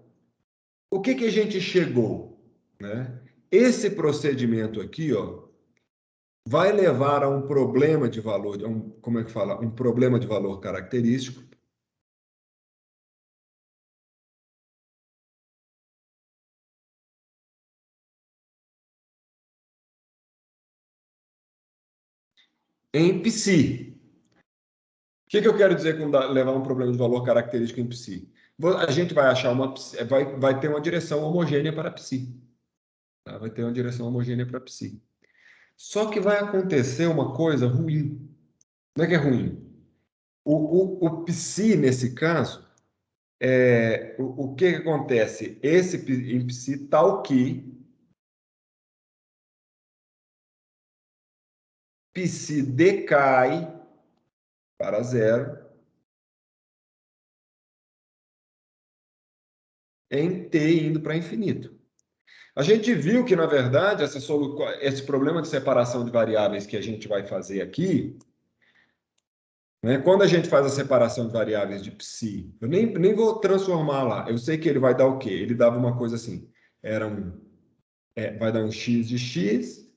o que a gente chegou? Né? Esse procedimento aqui, ó, vai levar a um problema de valor, como é que fala? Um problema de valor característico. Em psi. O que eu quero dizer com levar um problema de valor característico em psi? A gente vai achar vai ter uma direção homogênea para psi. Tá? Vai ter uma direção homogênea para psi. Só que vai acontecer uma coisa ruim. Não é que é ruim. O psi, nesse caso, o que acontece? Esse em psi tal que psi decai para zero em t indo para infinito. A gente viu que, na verdade, esse problema de separação de variáveis que a gente vai fazer aqui, né, quando a gente faz a separação de variáveis de psi, eu nem vou transformar lá, eu sei que ele vai dar o quê? Ele dava uma coisa assim, vai dar um x de x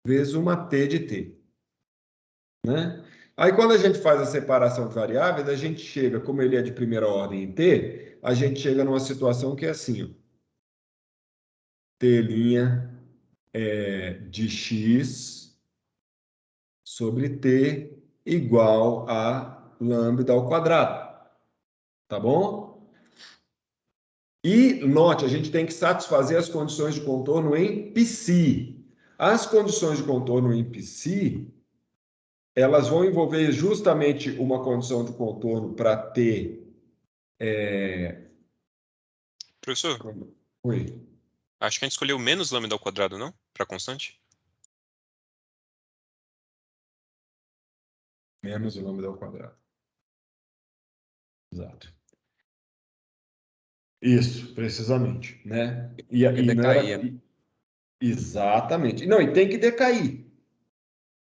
vezes uma t de t. Né? Aí, quando a gente faz a separação de variáveis, a gente chega, como ele é de primeira ordem em t, a gente chega numa situação que é assim, ó, t' de x sobre t igual a lambda ao quadrado. Tá bom? E, note, a gente tem que satisfazer as condições de contorno em psi. As condições de contorno em psi, elas vão envolver justamente uma condição de contorno para t... Professor, Oi. acho que a gente escolheu menos lambda ao quadrado, não? Para constante? Menos o lambda ao quadrado. Exato. Isso, precisamente, né? E não era... Exatamente. Não, e tem que decair.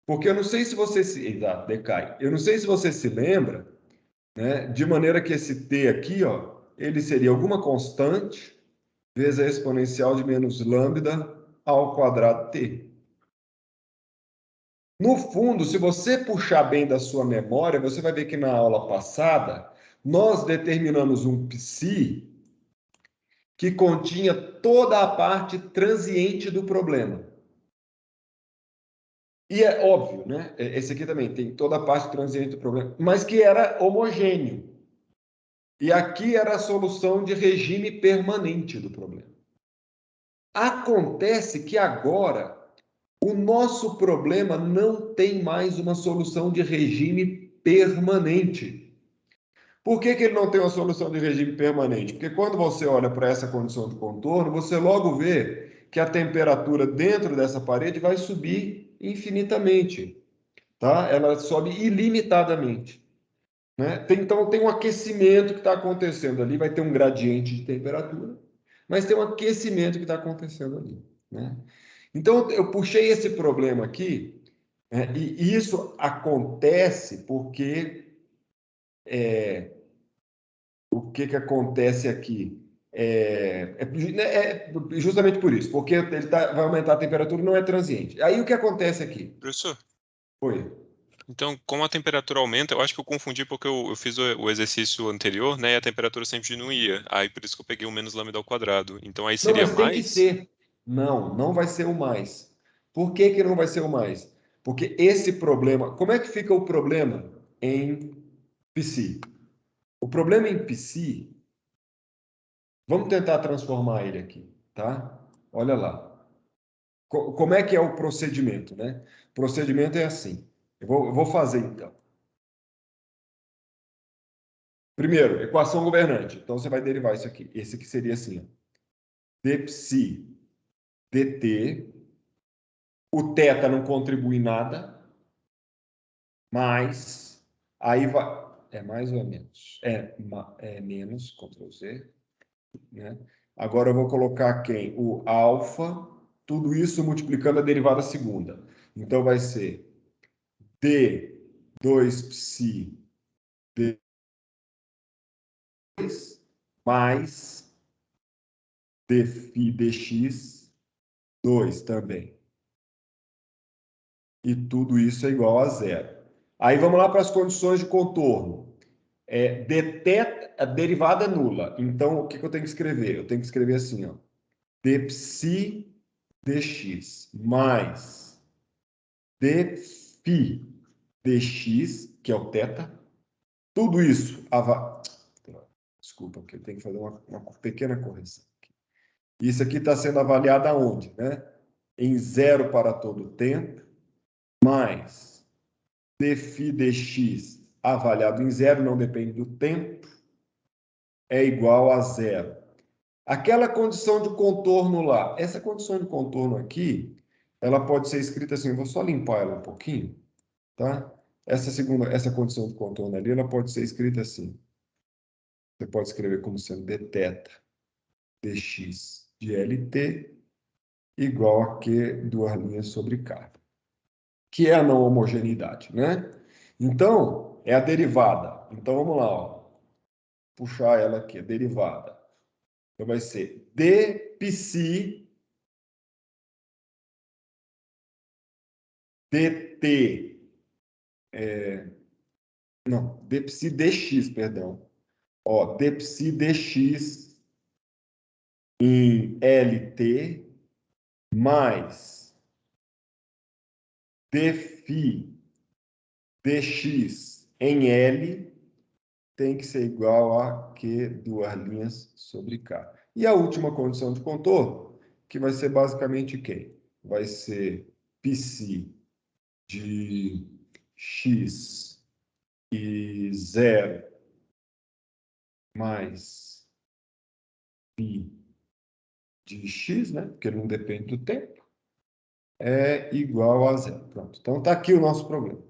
Porque eu não sei se você se... Exato, decai. Eu não sei se você se lembra, né? De maneira que esse t aqui, ó, ele seria alguma constante vezes a exponencial de menos lambda ao quadrado t. No fundo, se você puxar bem da sua memória, você vai ver que na aula passada nós determinamos um psi que continha toda a parte transiente do problema. E é óbvio, né? Esse aqui também tem toda a parte transiente do problema, mas que era homogêneo. E aqui era a solução de regime permanente do problema. Acontece que agora o nosso problema não tem mais uma solução de regime permanente. Por que ele não tem uma solução de regime permanente? Porque quando você olha para essa condição de contorno, você logo vê que a temperatura dentro dessa parede vai subir infinitamente. Tá? Ela sobe ilimitadamente. Né? Então, tem um aquecimento que está acontecendo ali, vai ter um gradiente de temperatura, mas tem um aquecimento que está acontecendo ali. Né? Então, eu puxei esse problema aqui, e isso acontece porque... o que acontece aqui? Justamente por isso, porque vai aumentar a temperatura e não é transiente. Aí, o que acontece aqui? Professor, Oi. então, como a temperatura aumenta, eu acho que eu confundi porque eu fiz o exercício anterior, né? E a temperatura sempre diminuía. Aí, por isso que eu peguei o menos lambda ao quadrado. Então, aí Não, seria mas tem que mais? ser. Não vai ser o mais. Por que não vai ser o mais? Porque esse problema... Como é que fica o problema em psi? O problema em psi... Vamos tentar transformar ele aqui, tá? Olha lá. Como é que é o procedimento, né? O procedimento é assim. Eu vou fazer, então. Primeiro, equação governante. Então, você vai derivar isso aqui. Esse aqui seria assim, ó. dψ dt. O θ não contribui em nada. Mas, aí vai... É mais ou é menos? É menos, Ctrl Z. Né? Agora eu vou colocar quem? O alfa. Tudo isso multiplicando a derivada segunda. Então, vai ser d2ψ d2 mais dφ dx 2 também. E tudo isso é igual a zero. Aí vamos lá para as condições de contorno. A derivada é nula. Então, o que eu tenho que escrever? Eu tenho que escrever assim, ó. dψ dx mais dφ dx, que é o θ. Tudo isso... Desculpa, porque eu tenho que fazer uma pequena correção. Isso aqui está sendo avaliado aonde? Né? Em zero para todo o tempo, mais dφ dx avaliado em zero, não depende do tempo, é igual a zero. Aquela condição de contorno lá, essa condição de contorno aqui, ela pode ser escrita assim, eu vou só limpar ela um pouquinho, tá? Essa condição de contorno ali, ela pode ser escrita assim. Você pode escrever como sendo dθ dx de LT igual a Q duas linhas sobre K, que é a não homogeneidade, né? Então, é a derivada. Então, vamos lá, ó. Puxar ela aqui, a derivada. Então, vai ser dψ dt, não, dψ dx, perdão. Ó, dψ dx em LT mais dφ dx em L tem que ser igual a Q duas linhas sobre K. E a última condição de contorno, que vai ser basicamente quem? Vai ser πc de x e 0 mais π de x, né? Porque não depende do tempo, é igual a zero. Pronto. Então, está aqui o nosso problema.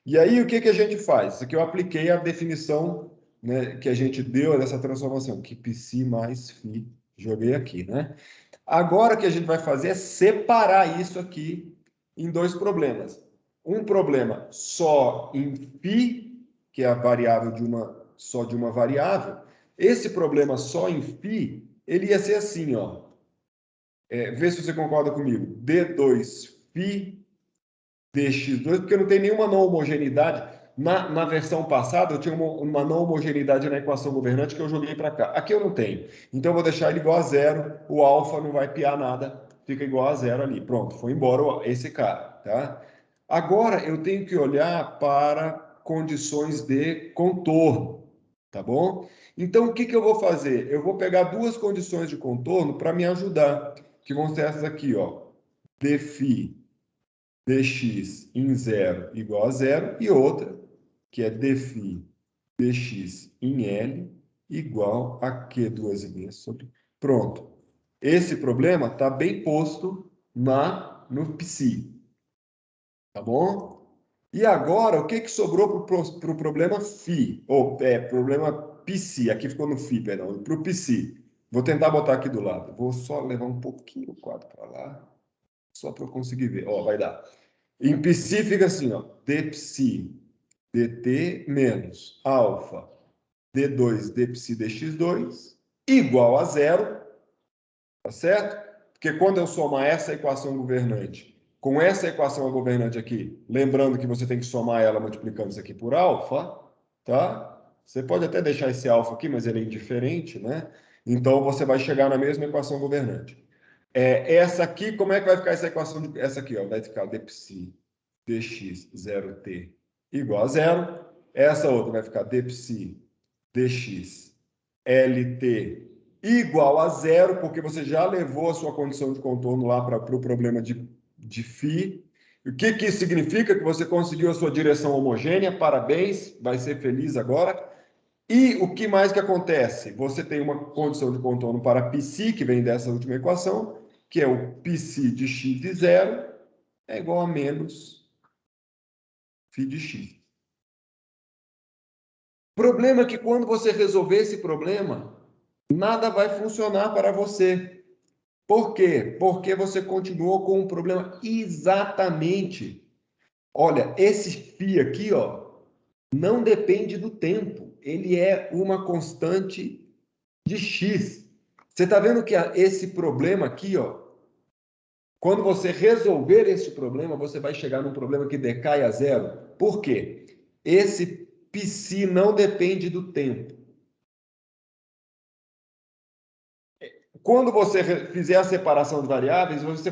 E aí, o que a gente faz? Isso aqui eu apliquei a definição, né, que a gente deu nessa transformação, que π mais φ, joguei aqui, né? Agora, o que a gente vai fazer é separar isso aqui em dois problemas. Um problema só em φ, que é a variável só de uma variável. Esse problema só em φ, ele ia ser assim, ó. Vê se você concorda comigo. d2φ dx2, porque não tem nenhuma não homogeneidade. Na versão passada, eu tinha uma não homogeneidade na equação governante que eu joguei para cá. Aqui eu não tenho. Então, eu vou deixar ele igual a zero. O alfa não vai piar nada. Fica igual a zero ali. Pronto, foi embora esse cara. Tá? Agora, eu tenho que olhar para condições de contorno. Tá bom? Então, o que eu vou fazer? Eu vou pegar duas condições de contorno para me ajudar, que vão ser essas aqui, ó. dφ dx em 0 igual a zero, e outra, que é dφ dx em L igual a Q duas linhas sobre... Pronto. Esse problema está bem posto no psi. Tá bom? E agora, o que sobrou para o problema φ? Problema psi. Aqui ficou no φ, perdão. Para o psi. Vou tentar botar aqui do lado. Vou só levar um pouquinho o quadro para lá, só para eu conseguir ver. Ó, vai dar. Em psi fica assim, ó, dψ dt menos alfa d2 dψ dx2 igual a zero, tá certo? Porque quando eu somar essa equação governante com essa equação governante aqui, lembrando que você tem que somar ela multiplicando isso aqui por alfa, tá? Você pode até deixar esse alfa aqui, mas ele é indiferente, né? Então, você vai chegar na mesma equação governante. Essa aqui, como é que vai ficar essa equação? Essa aqui, ó, vai ficar dψ dx 0t igual a zero. Essa outra vai ficar dψ dx lt igual a zero, porque você já levou a sua condição de contorno lá para o problema de φ. O que isso significa? Que você conseguiu a sua direção homogênea. Parabéns, vai ser feliz agora. E o que mais que acontece? Você tem uma condição de contorno para πc, que vem dessa última equação, que é o πc de x de zero é igual a menos φ de x. O problema é que quando você resolver esse problema, nada vai funcionar para você. Por quê? Porque você continuou com um problema exatamente. Olha, esse φ aqui, ó, não depende do tempo. Ele é uma constante de x. Você está vendo que esse problema aqui, ó, quando você resolver esse problema, você vai chegar num problema que decai a zero. Por quê? Esse π não depende do tempo. Quando você fizer a separação de variáveis, você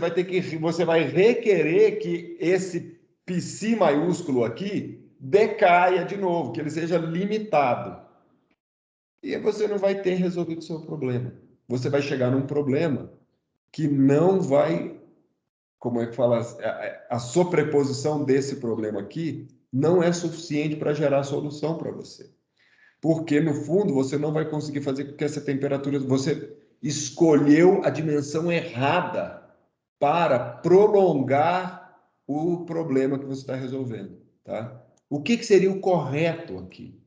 vai requerer que esse π maiúsculo aqui decaia de novo, que ele seja limitado. E aí você não vai ter resolvido o seu problema. Você vai chegar num problema que não vai, como é que fala, a sobreposição desse problema aqui não é suficiente para gerar solução para você. Porque, no fundo, você não vai conseguir fazer com que essa temperatura... Você escolheu a dimensão errada para prolongar o problema que você está resolvendo. Tá? O que seria o correto aqui?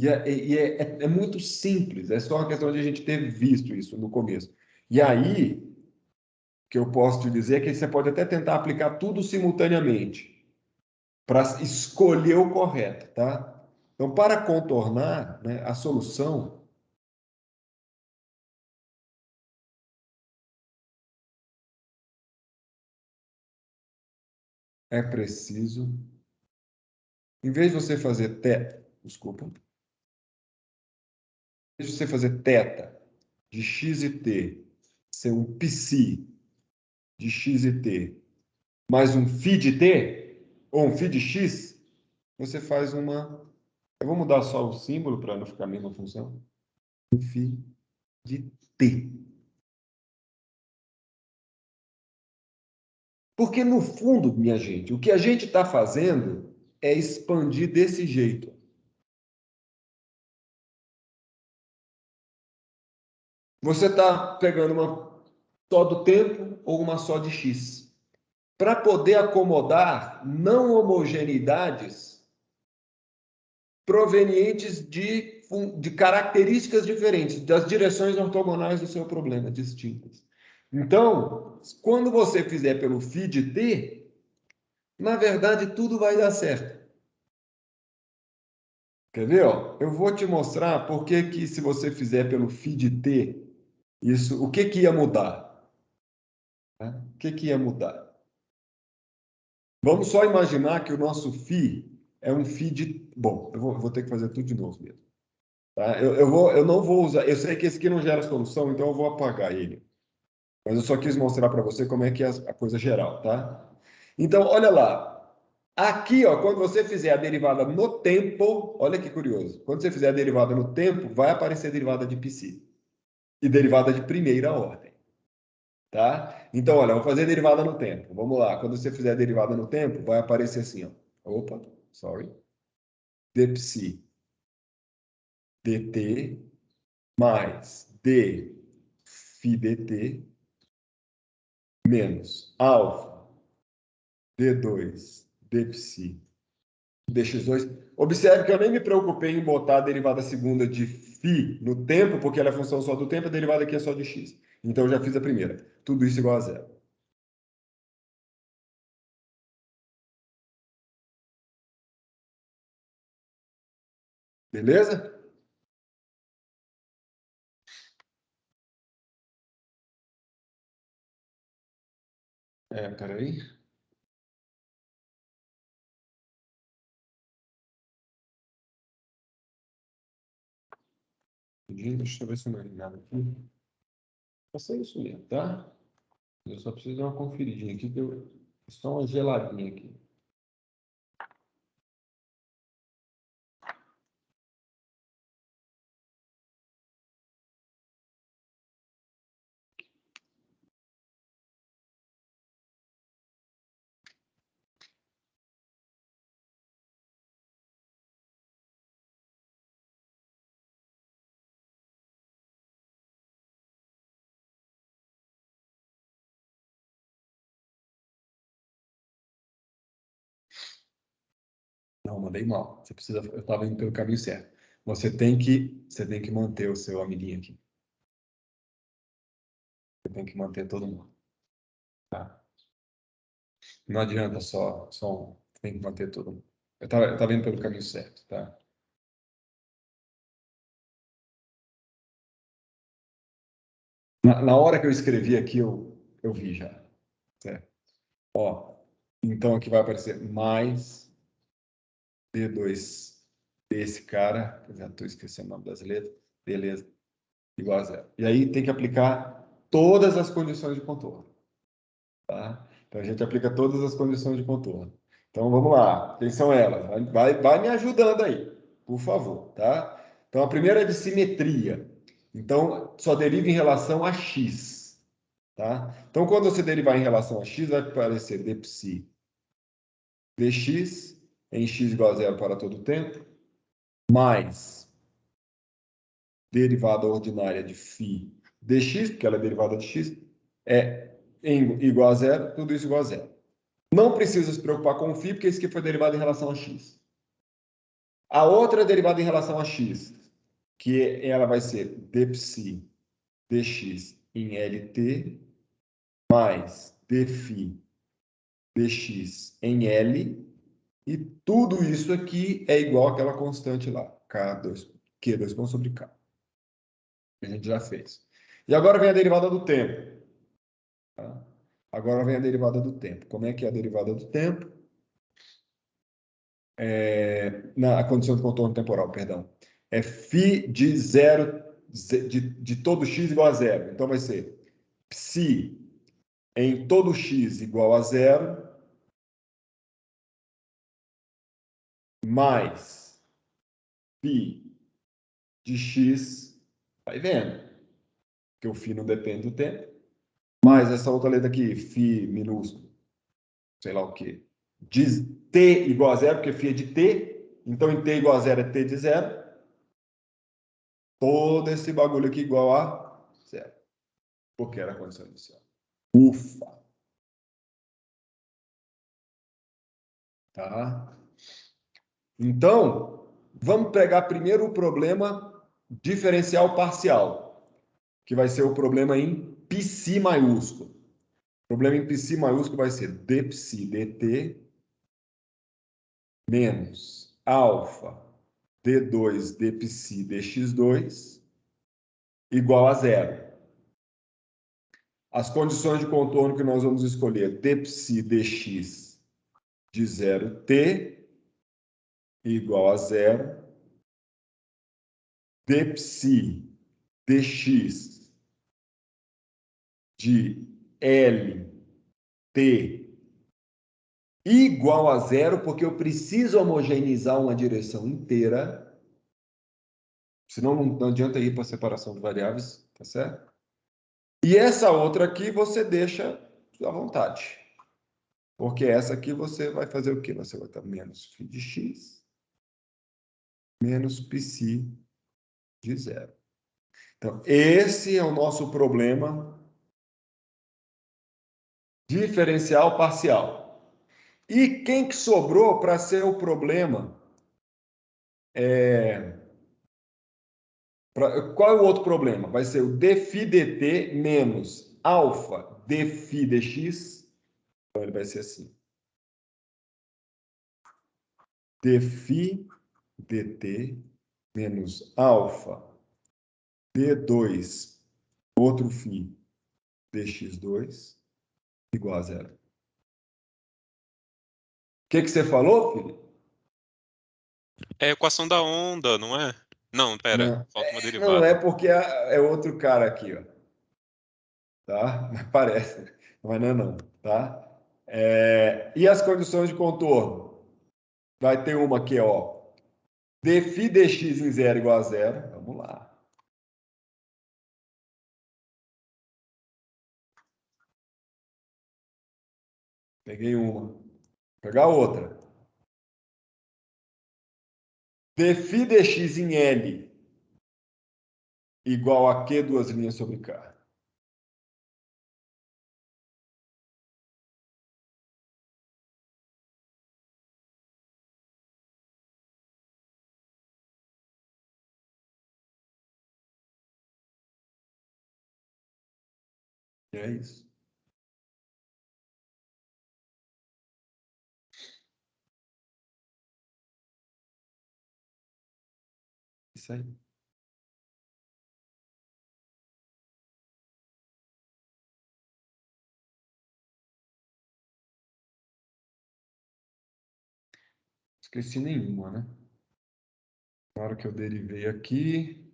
É muito simples, é só uma questão de a gente ter visto isso no começo. E aí, o que eu posso te dizer é que você pode até tentar aplicar tudo simultaneamente para escolher o correto, tá? Então, para contornar, né, a solução é preciso, em vez de você fazer desculpa, em vez de você fazer θ de x e t ser um πc de x e t mais um φ de t, ou um φ de x, você faz uma... Eu vou mudar só o símbolo para não ficar a mesma função. Um φ de t. Porque, no fundo, minha gente, o que a gente está fazendo é expandir desse jeito. Você está pegando uma só do tempo ou uma só de x. Para poder acomodar não homogeneidades provenientes de características diferentes, das direções ortogonais do seu problema distintas. Então, quando você fizer pelo φ de t, na verdade, tudo vai dar certo. Quer ver? Ó? Eu vou te mostrar por que se você fizer pelo φ de t, isso, o que ia mudar? Tá? O que ia mudar? Vamos só imaginar que o nosso φ é um φ de... Bom, eu vou ter que fazer tudo de novo mesmo. Tá? Eu não vou usar... Eu sei que esse aqui não gera solução, então eu vou apagar ele. Mas eu só quis mostrar para você como é que é a coisa geral, tá? Então, olha lá. Aqui, ó, quando você fizer a derivada no tempo, olha que curioso. Quando você fizer a derivada no tempo, vai aparecer a derivada de π e derivada de primeira ordem. Tá? Então, olha, eu vou fazer a derivada no tempo. Vamos lá. Quando você fizer a derivada no tempo, vai aparecer assim, ó. Opa, sorry. dψ dt mais d φ dt menos alfa d2 dψ dx2. Observe que eu nem me preocupei em botar a derivada segunda de φ no tempo, porque ela é função só do tempo, a derivada aqui é só de x. Então, eu já fiz a primeira. Tudo isso igual a zero. Beleza? Peraí. Deixa eu ver se eu não errei nada aqui. Vai ser isso mesmo, tá? Eu só preciso dar uma conferidinha aqui, que eu... Só uma geladinha aqui. eu mandei mal. Eu estava indo pelo caminho certo. Você tem que manter o seu amiguinho aqui. Você tem que manter todo mundo. Tá? Não adianta só um. Tem que manter todo mundo. Eu tava indo pelo caminho certo, tá? Na hora que eu escrevi aqui, eu vi já. Certo? Ó, então aqui vai aparecer mais D2 desse cara. Eu já estou esquecendo o nome das letras. Beleza. Igual a zero. E aí tem que aplicar todas as condições de contorno. Tá? Então a gente aplica todas as condições de contorno. Então vamos lá. Quem são elas? Vai me ajudando aí, por favor. Tá? Então a primeira é de simetria. Então só deriva em relação a x. Tá? Então quando você derivar em relação a x, vai aparecer dψ dx em x igual a zero para todo o tempo, mais derivada ordinária de φ dx, porque ela é derivada de x, é igual a zero, tudo isso igual a zero. Não precisa se preocupar com o φ, porque isso aqui foi derivado em relação a x. A outra derivada em relação a x, que ela vai ser dψ dx em Lt, mais dφ dx em L, e tudo isso aqui é igual àquela constante lá, Q2 pontos sobre K. Que a gente já fez. E agora vem a derivada do tempo. Tá? Agora vem a derivada do tempo. Como é que é a derivada do tempo? A condição de contorno temporal, perdão. É φ de zero, de todo x igual a zero. Então vai ser psi em todo x igual a zero, mais φ de x, vai vendo, que o φ não depende do tempo, mais essa outra letra aqui, φ minúsculo, sei lá o quê, de t igual a zero, porque φ é de t, então em t igual a zero é t de zero, todo esse bagulho aqui igual a zero, porque era a condição inicial. Ufa! Tá? Então, vamos pegar primeiro o problema diferencial parcial, que vai ser o problema em psi maiúsculo. O problema em psi maiúsculo vai ser dψ dt menos alfa d2 dψ dx2 igual a zero. As condições de contorno que nós vamos escolher, dψ dx de 0t igual a zero, dψ dx de Lt igual a zero, porque eu preciso homogeneizar uma direção inteira, senão não adianta ir para a separação de variáveis, tá certo? E essa outra aqui você deixa à vontade, porque essa aqui você vai fazer o quê? Você vai estar menos φ de x menos psi de zero. Então, esse é o nosso problema diferencial parcial. E quem que sobrou para ser o problema? Qual é o outro problema? Vai ser o dφ dt menos alfa dφ dx. Então, ele vai ser assim. dφ dt menos alfa d2 outro φ dx2 igual a zero. O que você falou, Felipe? É a equação da onda, não é? Não, pera, Não, falta uma não é derivada. porque é outro cara aqui, ó. Tá? Mas parece, mas não é não, tá? E as condições de contorno? Vai ter uma aqui, ó. dφ dx em zero igual a zero. Vamos lá. Peguei uma. Vou pegar outra. dφ dx em L igual a Q duas linhas sobre K. E é isso. Isso aí. Esqueci nenhuma, né? Na hora que eu derivei aqui,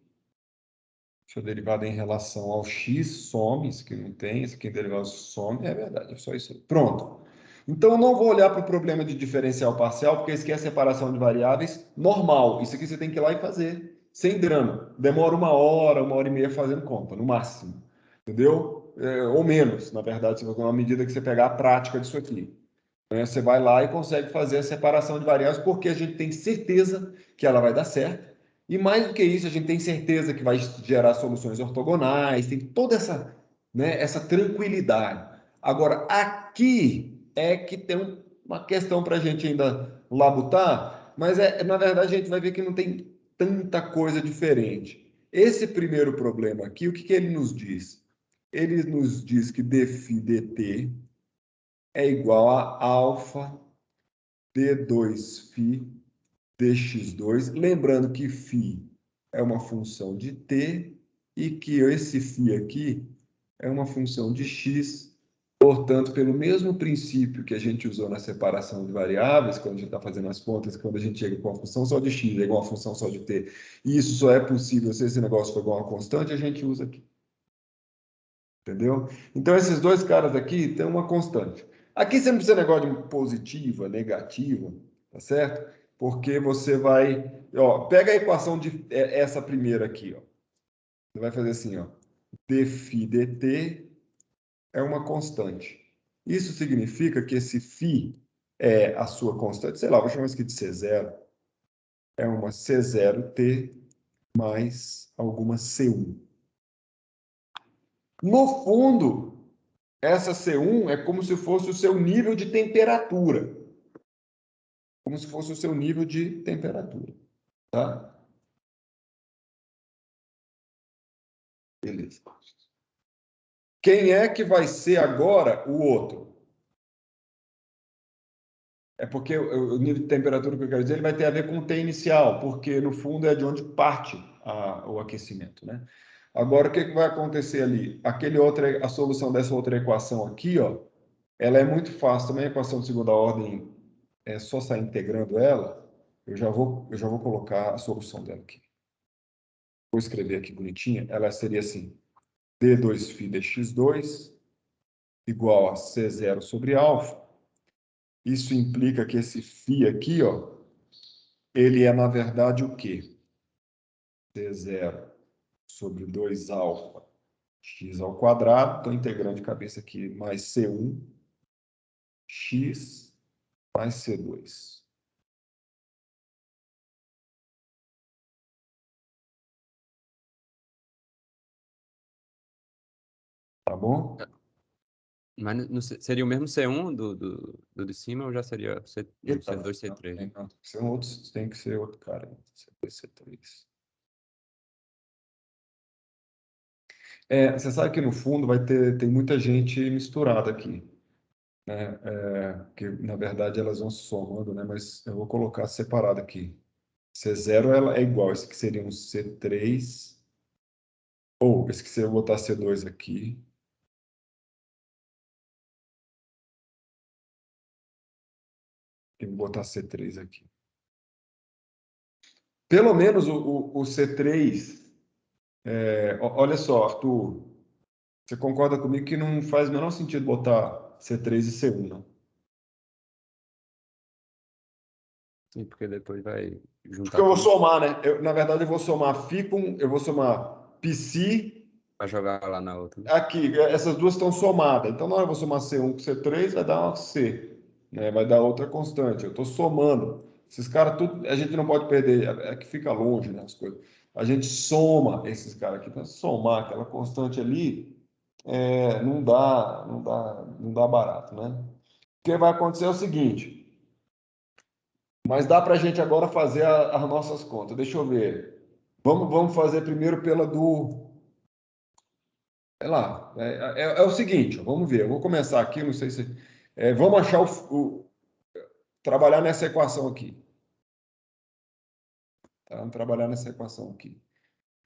se eu derivado em relação ao x, some, isso aqui não tem, isso aqui em derivado some, é verdade, é só isso aí. Pronto. Então, eu não vou olhar para o problema de diferencial parcial, porque isso aqui é separação de variáveis normal. Isso aqui você tem que ir lá e fazer, sem drama. Demora 1 hora, 1 hora e meia fazendo conta, no máximo. Entendeu? Ou menos, na verdade, na medida que você pegar a prática disso aqui. Você vai lá e consegue fazer a separação de variáveis, porque a gente tem certeza que ela vai dar certo. E mais do que isso, a gente tem certeza que vai gerar soluções ortogonais, tem toda essa, né, essa tranquilidade. Agora, aqui é que tem uma questão para a gente ainda labutar, mas na verdade a gente vai ver que não tem tanta coisa diferente. Esse primeiro problema aqui, o que ele nos diz? Ele nos diz que dφ dt é igual a alfa d2φ dx2, lembrando que φ é uma função de t e que esse φ aqui é uma função de x. Portanto, pelo mesmo princípio que a gente usou na separação de variáveis, quando a gente está fazendo as contas, quando a gente chega com uma função só de x é igual a uma função só de t, e isso só é possível se esse negócio for igual a uma constante, a gente usa aqui. Entendeu? Então, esses dois caras aqui têm uma constante. Aqui você não precisa de negócio de positiva, negativa, tá certo? Porque você vai... Ó, pega a equação de essa primeira aqui, ó. Você vai fazer assim, ó. dφ dt é uma constante. Isso significa que esse φ é a sua constante, sei lá, vou chamar isso aqui de C0. É uma C0t mais alguma C1. No fundo, essa C1 é como se fosse o seu nível de temperatura. Como se fosse o seu nível de temperatura. Tá? Beleza. Quem é que vai ser agora o outro? É porque o nível de temperatura que eu quero dizer ele vai ter a ver com o T inicial, porque no fundo é de onde parte o aquecimento, né? Agora, o que vai acontecer ali? A solução dessa outra equação aqui, ó, ela é muito fácil. Também a equação de segunda ordem, é só sair integrando ela. Eu já vou colocar a solução dela aqui. Vou escrever aqui bonitinha. Ela seria assim: d2φ dx2 igual a C0 sobre alfa. Isso implica que esse φ aqui, ó, ele é, na verdade, o quê? C0 sobre 2 alfa x ao quadrado. Estou integrando de cabeça aqui, mais C1 x mais C2. Tá bom? Mas seria o mesmo C1 do de cima ou já seria C2, C3? Não, tem que ser outro cara. C2, C3. Você sabe que no fundo tem muita gente misturada aqui, né? Que na verdade elas vão se somando, né? Mas eu vou colocar separado aqui. C0 ela é igual, esse que seria um C3, ou esse que se eu botar C2 aqui. E vou botar C3 aqui. Pelo menos o C3, olha só, Arthur, você concorda comigo que não faz o menor sentido botar C3 e C1, não? Sim, porque depois vai Porque juntar eu vou tudo somar, né? Na verdade, eu vou somar eu vou somar Psi para jogar lá na outra, né? aqui. Essas duas estão somadas. Então, na hora eu vou somar C1 com C3, vai dar uma C, né? Vai dar outra constante. Eu estou somando. Esses caras, tudo, a gente não pode perder. É que fica longe, né, as coisas. A gente soma esses caras aqui. Para somar aquela constante ali, não dá barato, né? O que vai acontecer é o seguinte. Mas dá para a gente agora fazer as nossas contas. Deixa eu ver. Vamos fazer primeiro pela do É lá. É o seguinte, ó, vamos ver. Eu vou começar aqui, não sei se... vamos achar trabalhar nessa equação aqui. Tá? Vamos trabalhar nessa equação aqui.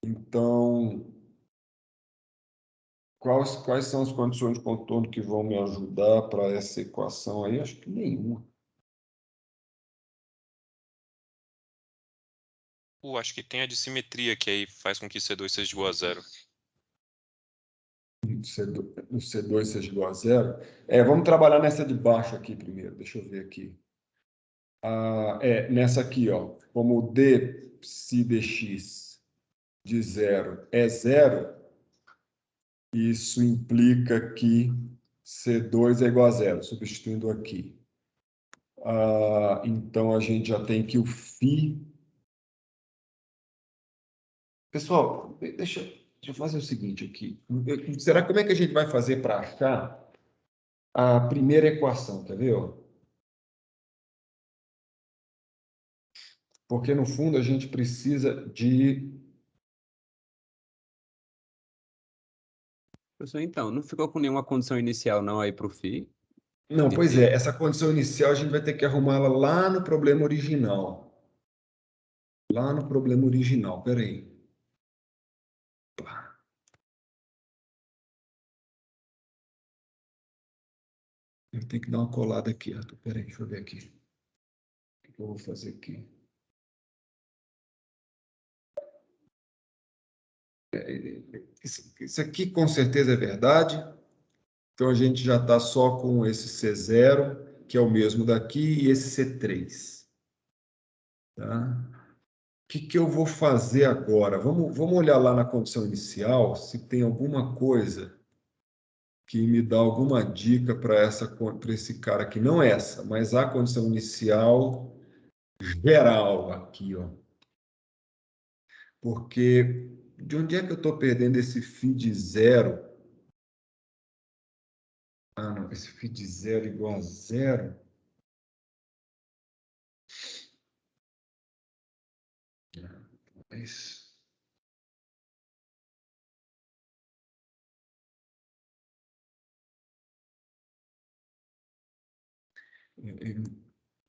Então, quais são as condições de contorno que vão me ajudar para essa equação aí? Acho que nenhuma. Acho que tem a de simetria, que aí faz com que C2 seja igual a 0. O C2 seja igual a 0. Vamos trabalhar nessa de baixo aqui primeiro. Deixa eu ver aqui. Nessa aqui, ó, como d psi dx de 0 é 0, isso implica que C2 é igual a 0, substituindo aqui. Então, a gente já tem que o φ... Pessoal, deixa eu fazer o seguinte aqui. Como é que a gente vai fazer para achar a primeira equação? Quer ver? Ó? Porque, no fundo, a gente precisa de... Professor, então, não ficou com nenhuma condição inicial não aí para o φ? Não, De pois T? essa condição inicial a gente vai ter que arrumá-la lá no problema original. Lá no problema original, peraí. Eu tenho que dar uma colada aqui, Arthur. Peraí, deixa eu ver aqui. O que eu vou fazer aqui? Isso aqui com certeza é verdade. Então, a gente já está só com esse C0, que é o mesmo daqui, e esse C3. Tá? O que eu vou fazer agora? Vamos olhar lá na condição inicial, se tem alguma coisa que me dá alguma dica para esse cara aqui. Não essa, mas a condição inicial geral aqui, ó. Porque de onde é que eu estou perdendo esse φ de 0? Não, esse φ de 0 igual a 0. Mas...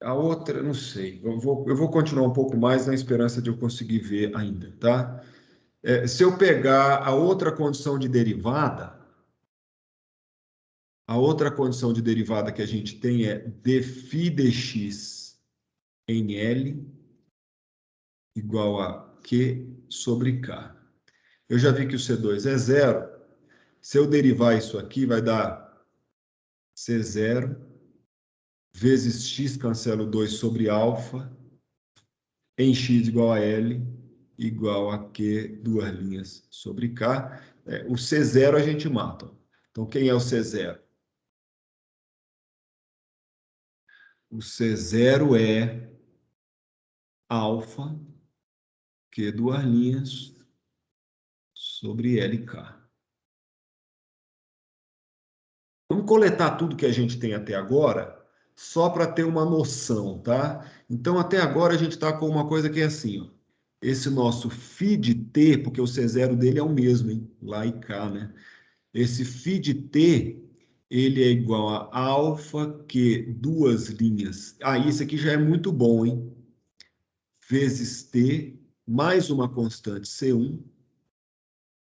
A outra, não sei. Eu vou continuar um pouco mais na esperança de eu conseguir ver ainda, tá? Se eu pegar a outra condição de derivada, a outra condição de derivada que a gente tem é dφ dx em L igual a Q sobre K. Eu já vi que o C2 é 0. Se eu derivar isso aqui, vai dar C0 vezes x, cancelo 2 sobre alfa, em x igual a L, igual a Q, duas linhas sobre K. O C0 a gente mata. Então, quem é o C0? O C0 é alfa, Q, duas linhas, sobre LK. Vamos coletar tudo que a gente tem até agora, só para ter uma noção, tá? Então, até agora, a gente está com uma coisa que é assim, ó. Esse nosso φ de t, porque o C0 dele é o mesmo, hein? Lá e cá, né? Esse φ de t, ele é igual a alfa, que duas linhas. Isso aqui já é muito bom, hein? Vezes t, mais uma constante C1.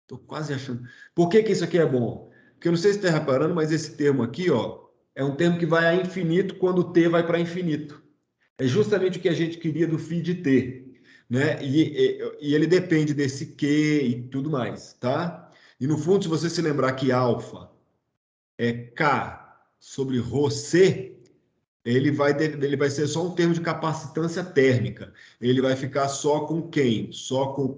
Estou quase achando. Por que isso aqui é bom? Porque eu não sei se você está reparando, mas esse termo aqui, ó, é um termo que vai a infinito quando t vai para infinito. É justamente o que a gente queria do φ de t, né? E ele depende desse q e tudo mais, tá? E no fundo, se você se lembrar que alfa é k sobre ρc, ele vai ser só um termo de capacitância térmica. Ele vai ficar só com quem? Só com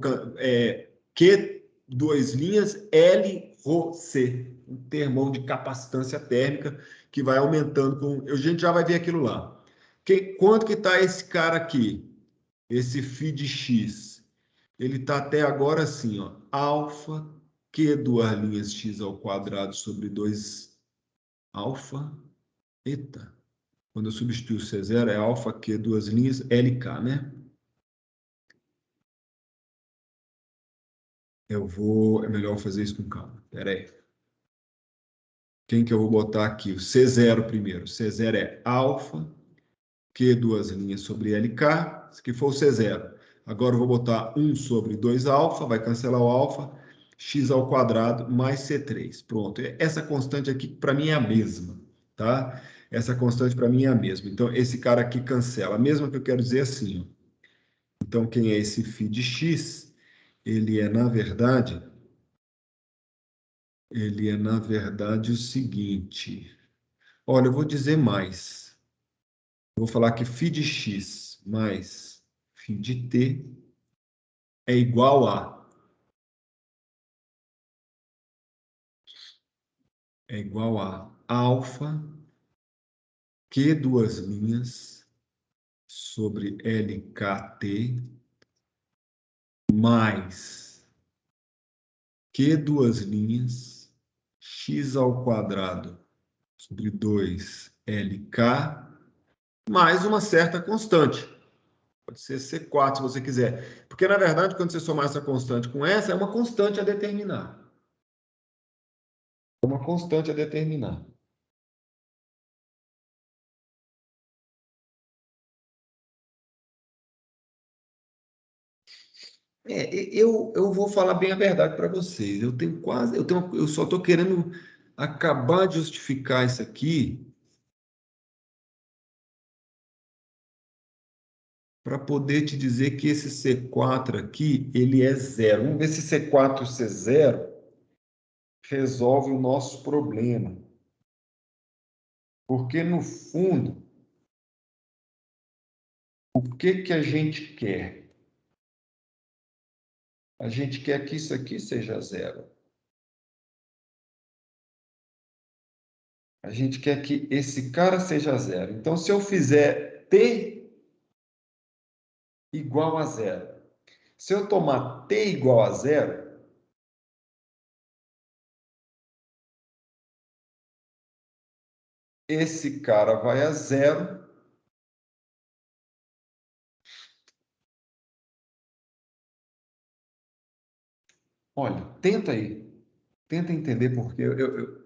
Q, duas linhas, L, Rho, C. Um termão de capacitância térmica que vai aumentando com... A gente já vai ver aquilo lá. Quanto que está esse cara aqui? Esse φ de x. Ele está até agora assim, ó. Alfa, Q, duas linhas, x ao quadrado sobre 2 alfa. Eita. Quando eu substituo o C0, é alfa, Q, duas linhas, LK, né? É melhor fazer isso com calma. Espera aí. Quem que eu vou botar aqui? O C0 primeiro. C0 é alfa, Q duas linhas sobre LK, isso aqui foi o C0. Agora eu vou botar 1 sobre 2 alfa, vai cancelar o alfa, x ao quadrado mais C3. Pronto. Essa constante aqui, para mim, é a mesma, tá? Essa constante, para mim, é a mesma. Então, esse cara aqui cancela. A mesma que eu quero dizer assim, ó. Então, quem é esse φ de x? Ele é, na verdade o seguinte. Olha, eu vou dizer mais. Eu vou falar que φ de x mais φ de t é igual a alfa Q duas linhas sobre LKT mais Q duas linhas x ao quadrado sobre 2LK mais uma certa constante. Pode ser C4 se você quiser. Porque, na verdade, quando você somar essa constante com essa, é uma constante a determinar. É uma constante a determinar. Eu vou falar bem a verdade para vocês. Eu só estou querendo acabar de justificar isso aqui para poder te dizer que esse C4 aqui, ele é zero. Vamos ver se C4 ser zero resolve o nosso problema. Porque, no fundo, o que a gente quer? A gente quer que isso aqui seja zero. A gente quer que esse cara seja zero. Então, se eu fizer t igual a zero, se eu tomar t igual a zero, esse cara vai a zero. Olha, tenta aí. Tenta entender porque,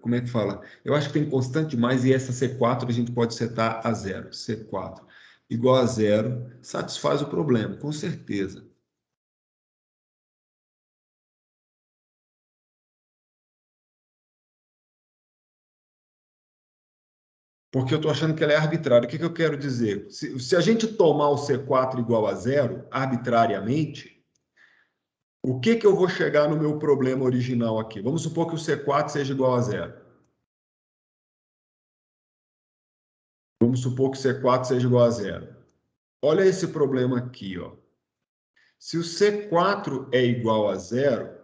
como é que fala? Eu acho que tem constante demais e essa C4 a gente pode setar a zero. C4 igual a zero satisfaz o problema, com certeza. Porque eu estou achando que ela é arbitrária. O que eu quero dizer? Se a gente tomar o C4 igual a zero, arbitrariamente, o que eu vou chegar no meu problema original aqui? Vamos supor que o C4 seja igual a zero. Vamos supor que o C4 seja igual a zero. Olha esse problema aqui, ó. Se o C4 é igual a zero,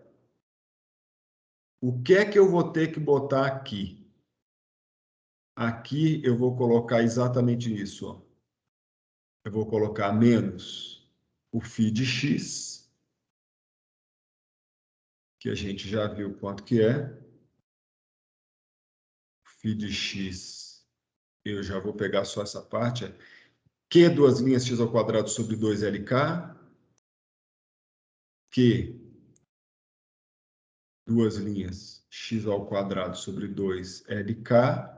o que é que eu vou ter que botar aqui? Aqui eu vou colocar exatamente isso, ó. Eu vou colocar menos o φ de x, que a gente já viu quanto que é. Φ de x, eu já vou pegar só essa parte. Q duas linhas x ao quadrado sobre 2LK. Q duas linhas x ao quadrado sobre 2LK.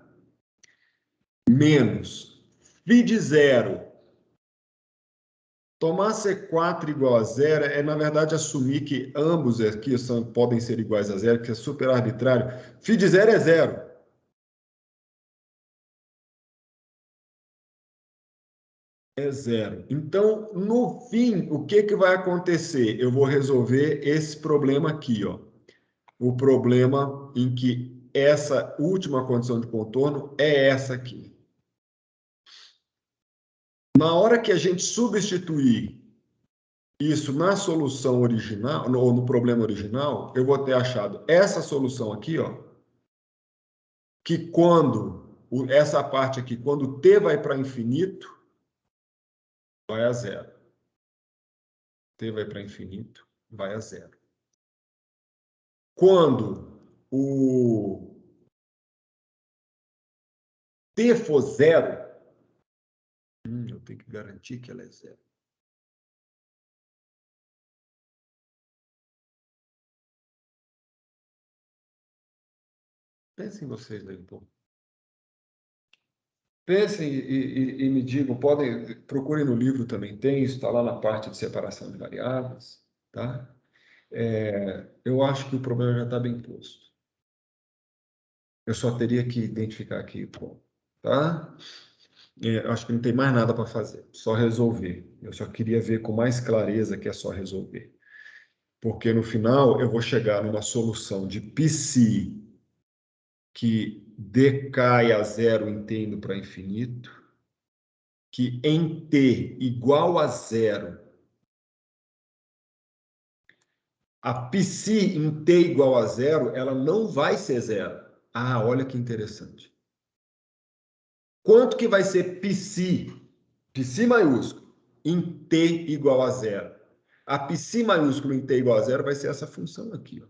Menos φ de zero. Tomar C4 igual a zero é, na verdade, assumir que ambos aqui podem ser iguais a zero, que é super arbitrário. Φ de zero é zero. É zero. Então, no fim, o que vai acontecer? Eu vou resolver esse problema aqui, ó. O problema em que essa última condição de contorno é essa aqui. Na hora que a gente substituir isso na solução original, ou no problema original, eu vou ter achado essa solução aqui, ó, que essa parte aqui, quando t vai para infinito, vai a zero. T vai para infinito, vai a zero. Quando o t for zero, eu tenho que garantir que ela é zero. Pensem vocês aí um pouco. Pensem e me digam, procurem no livro também, tem, isso está lá na parte de separação de variáveis, tá? Eu acho que o problema já está bem posto. Eu só teria que identificar aqui o ponto, tá? Acho que não tem mais nada para fazer, só resolver. Eu só queria ver com mais clareza que é só resolver. Porque no final eu vou chegar numa solução de psi que decai a zero em t indo para infinito, que em t igual a zero, a psi em t igual a zero, ela não vai ser zero. Ah, olha que interessante. Quanto que vai ser psi? Psi maiúsculo em t igual a zero. A psi maiúsculo em t igual a zero vai ser essa função aqui, ó.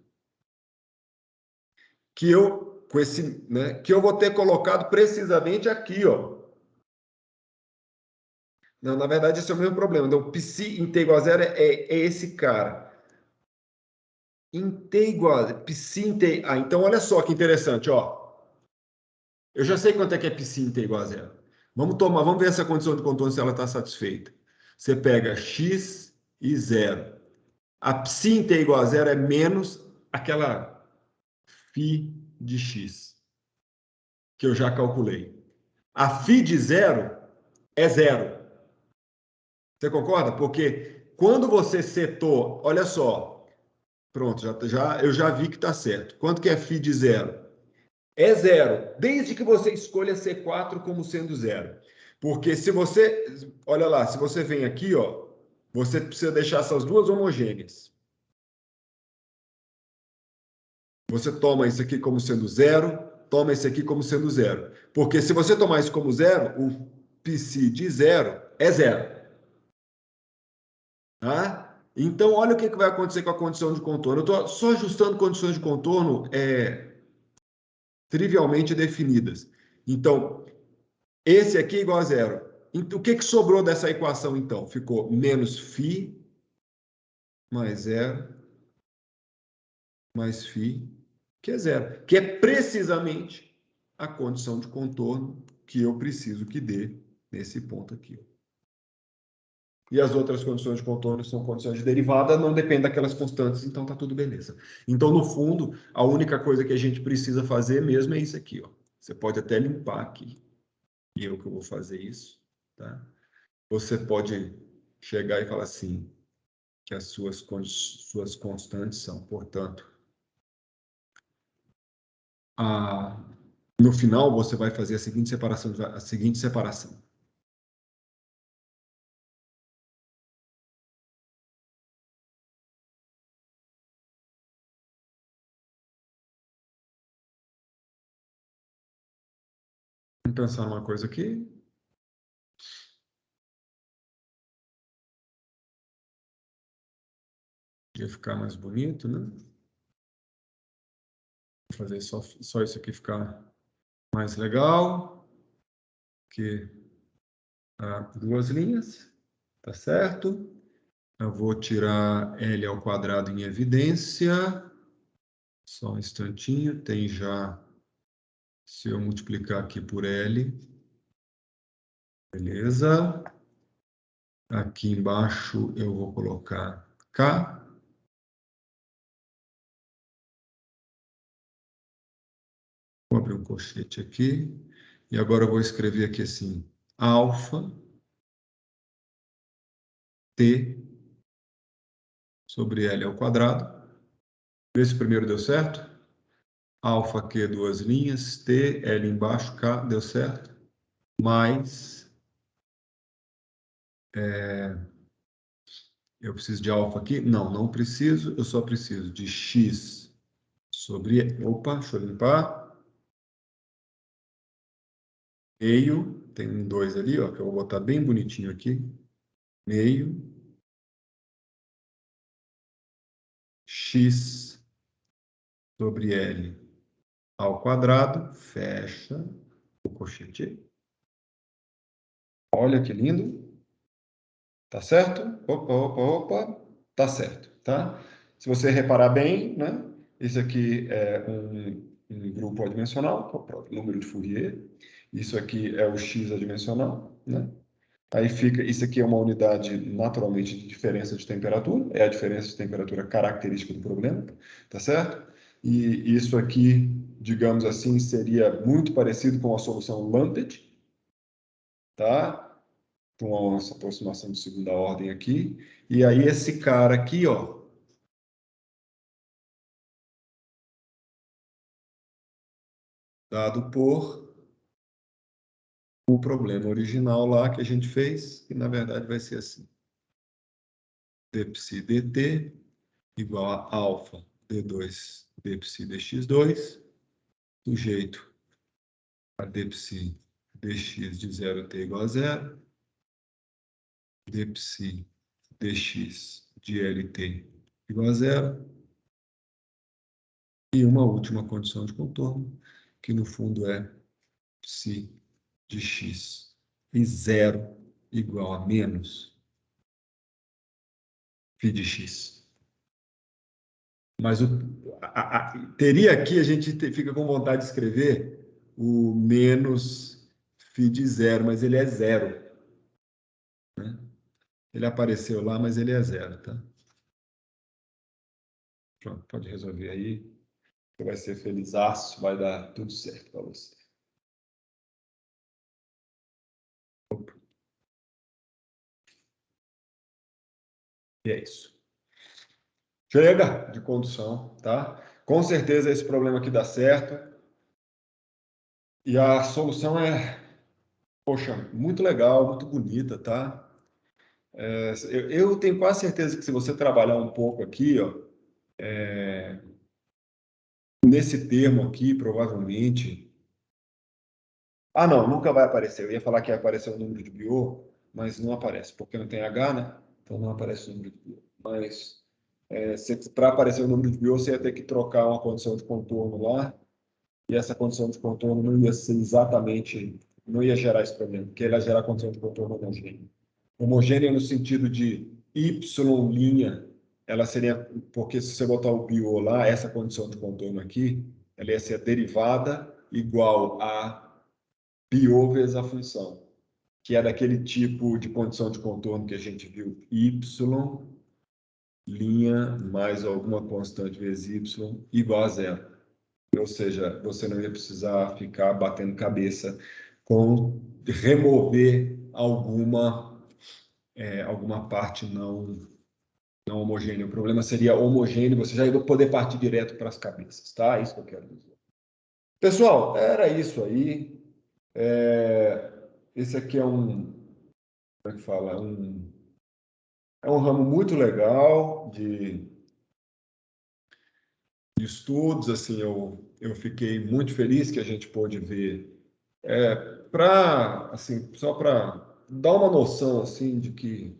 Que eu vou ter colocado precisamente aqui, ó. Não, na verdade, esse é o mesmo problema. Então, psi em t igual a zero é esse cara. Em t igual a psi em t... Ah, então olha só que interessante, ó. Eu já sei quanto é que é psi em t igual a zero. Vamos ver essa condição de contorno se ela está satisfeita. Você pega x e zero. A psi em t igual a zero é menos aquela φ de x, que eu já calculei. A φ de zero é zero. Você concorda? Porque quando você setou, olha só, pronto, eu já vi que está certo. Quanto que é φ de zero? É zero, desde que você escolha C4 como sendo zero. Porque se você, olha lá, se você vem aqui, ó, você precisa deixar essas duas homogêneas. Você toma isso aqui como sendo zero, toma esse aqui como sendo zero. Porque se você tomar isso como zero, o psi de zero é zero. Tá? Então, olha o que vai acontecer com a condição de contorno. Eu estou só ajustando condições de contorno trivialmente definidas. Então, esse aqui é igual a zero. O que sobrou dessa equação, então? Ficou menos φ mais zero mais φ, que é zero. Que é precisamente a condição de contorno que eu preciso que dê nesse ponto aqui. E as outras condições de contorno são condições de derivada, não dependem daquelas constantes, então tá tudo beleza. Então, no fundo, a única coisa que a gente precisa fazer mesmo é isso aqui, ó. Você pode até limpar aqui, e eu que vou fazer isso, tá? Você pode chegar e falar assim, que as suas constantes são, portanto, no final você vai fazer a seguinte separação. Vamos pensar numa coisa aqui. Ia ficar mais bonito, né? Vou fazer só isso aqui ficar mais legal. Que duas linhas, tá certo? Eu vou tirar L ao quadrado em evidência. Só um instantinho, tem já... Se eu multiplicar aqui por L, beleza. Aqui embaixo eu vou colocar K. Vou abrir um colchete aqui. E agora eu vou escrever aqui assim, alfa T sobre L ao quadrado. Esse primeiro deu certo? Alfa Q, duas linhas, T, L embaixo, K, deu certo? Mais... eu preciso de alfa aqui? Não, não preciso. Eu só preciso de x sobre... Opa, deixa eu limpar. Meio, tem um 2 ali, ó, que eu vou botar bem bonitinho aqui. Meio. X sobre L ao quadrado, fecha o colchete. Olha que lindo. Tá certo? Opa, opa, opa. Tá certo, tá? Se você reparar bem, né? Isso aqui é um um grupo adimensional, que é o próprio número de Fourier. Isso aqui é o x adimensional, né? Aí fica, isso aqui é uma unidade naturalmente de diferença de temperatura, é a diferença de temperatura característica do problema, tá certo? E isso aqui, digamos assim, seria muito parecido com a solução Lambda, tá? Com essa aproximação de segunda ordem aqui. E aí esse cara aqui, ó, dado por o problema original lá que a gente fez, que na verdade vai ser assim. dψ dt igual a alfa d2 dψ dx2, sujeito a dψ dx de 0t igual a 0, dψ dx de lt igual a 0, e uma última condição de contorno, que no fundo é psi de x e 0 igual a menos φ de x. Mas teria aqui, a gente fica com vontade de escrever o menos φ de 0, mas ele é 0. Né? Ele apareceu lá, mas ele é 0, tá? Pronto, pode resolver aí. Você vai ser felizaço, vai dar tudo certo para você. E é isso. Chega de condução, tá? Com certeza esse problema aqui dá certo. E a solução é, poxa, muito legal, muito bonita, tá? Eu tenho quase certeza que se você trabalhar um pouco aqui, ó, nesse termo aqui, provavelmente... Ah, não, nunca vai aparecer. Eu ia falar que ia aparecer o número de Biot, mas não aparece, porque não tem H, né? Então não aparece o número de Biot. Mas para aparecer o número de Biot, você ia ter que trocar uma condição de contorno lá, e essa condição de contorno não ia ser exatamente, não ia gerar esse problema, porque ele ia gerar a condição de contorno homogênea. Homogênea no sentido de Y', ela seria, porque se você botar o Biot lá, essa condição de contorno aqui, ela ia ser a derivada igual a Biot vezes a função, que é daquele tipo de condição de contorno que a gente viu, Y' mais alguma constante vezes Y igual a 0. Ou seja, você não ia precisar ficar batendo cabeça com remover alguma parte não homogênea. O problema seria homogêneo, você já ia poder partir direto para as cabeças, tá? Isso que eu quero dizer. Pessoal, era isso aí. Esse aqui é como é que fala? É um ramo muito legal de estudos, assim, eu fiquei muito feliz que a gente pôde ver. Assim, só para dar uma noção, assim, de que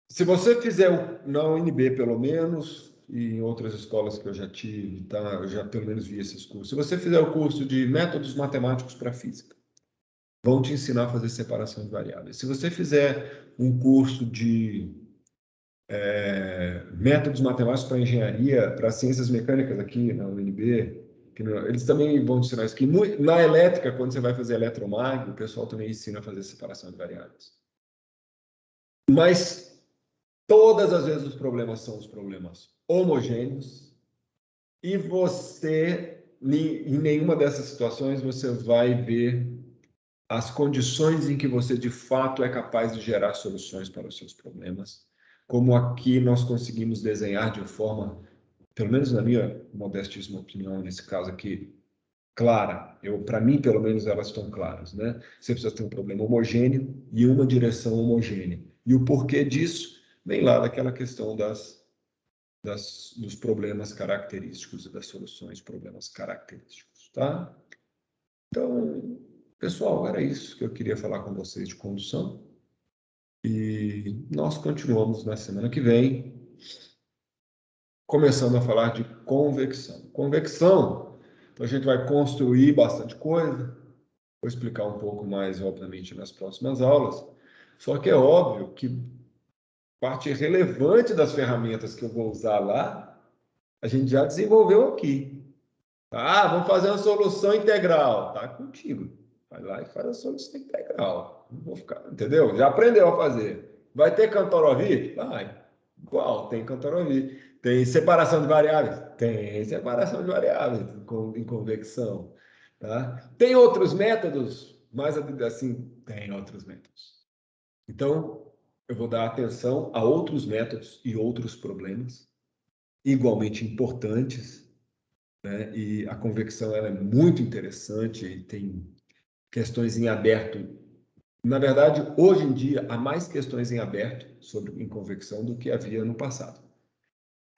se você fizer na UNB, pelo menos, e em outras escolas que eu já tive, tá? Eu já pelo menos vi esses cursos. Se você fizer o curso de métodos matemáticos para física, vão te ensinar a fazer separação de variáveis. Se você fizer um curso de métodos matemáticos para engenharia, para ciências mecânicas aqui na UNB, eles também vão te ensinar isso aqui. Na elétrica, quando você vai fazer eletromag, o pessoal também ensina a fazer separação de variáveis. Mas todas as vezes os problemas são os problemas homogêneos e você, em nenhuma dessas situações, você vai ver as condições em que você de fato é capaz de gerar soluções para os seus problemas, como aqui nós conseguimos desenhar de forma, pelo menos na minha modestíssima opinião, nesse caso aqui, clara. Para mim, pelo menos, elas estão claras, né? Você precisa ter um problema homogêneo e uma direção homogênea. E o porquê disso vem lá daquela questão dos problemas característicos e das soluções de problemas característicos, tá? Então, pessoal, era isso que eu queria falar com vocês de condução. E nós continuamos na semana que vem, começando a falar de convecção. Convecção, a gente vai construir bastante coisa, vou explicar um pouco mais, obviamente, nas próximas aulas, só que é óbvio que parte relevante das ferramentas que eu vou usar lá, a gente já desenvolveu aqui, Ah, vamos fazer uma solução integral. Tá contigo. Vai lá e faz a solução integral. Não vou ficar, entendeu? Já aprendeu a fazer. Vai ter Cantorovit? Vai. Igual, tem Cantorovit. Tem separação de variáveis? Tem separação de variáveis em convecção. Tá? Tem outros métodos? Mais assim, tem outros métodos. Então, eu vou dar atenção a outros métodos e outros problemas igualmente importantes, né? E a convecção ela é muito interessante e tem questões em aberto. Na verdade, hoje em dia, há mais questões em aberto em convecção do que havia no passado,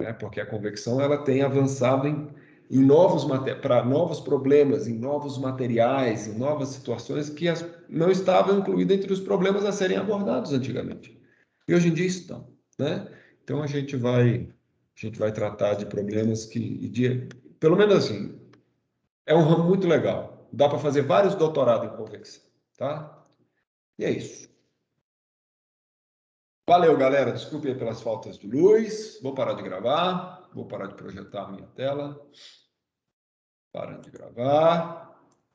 né? Porque a convecção ela tem avançado em para novos problemas, em novos materiais, em novas situações que não estavam incluídas entre os problemas a serem abordados antigamente. E hoje em dia estão, né? Então a gente vai tratar de problemas pelo menos assim, é um ramo muito legal. Dá para fazer vários doutorados em convecção, tá? E é isso. Valeu, galera. Desculpe aí pelas faltas de luz. Vou parar de gravar. Vou parar de projetar a minha tela. Parando de gravar.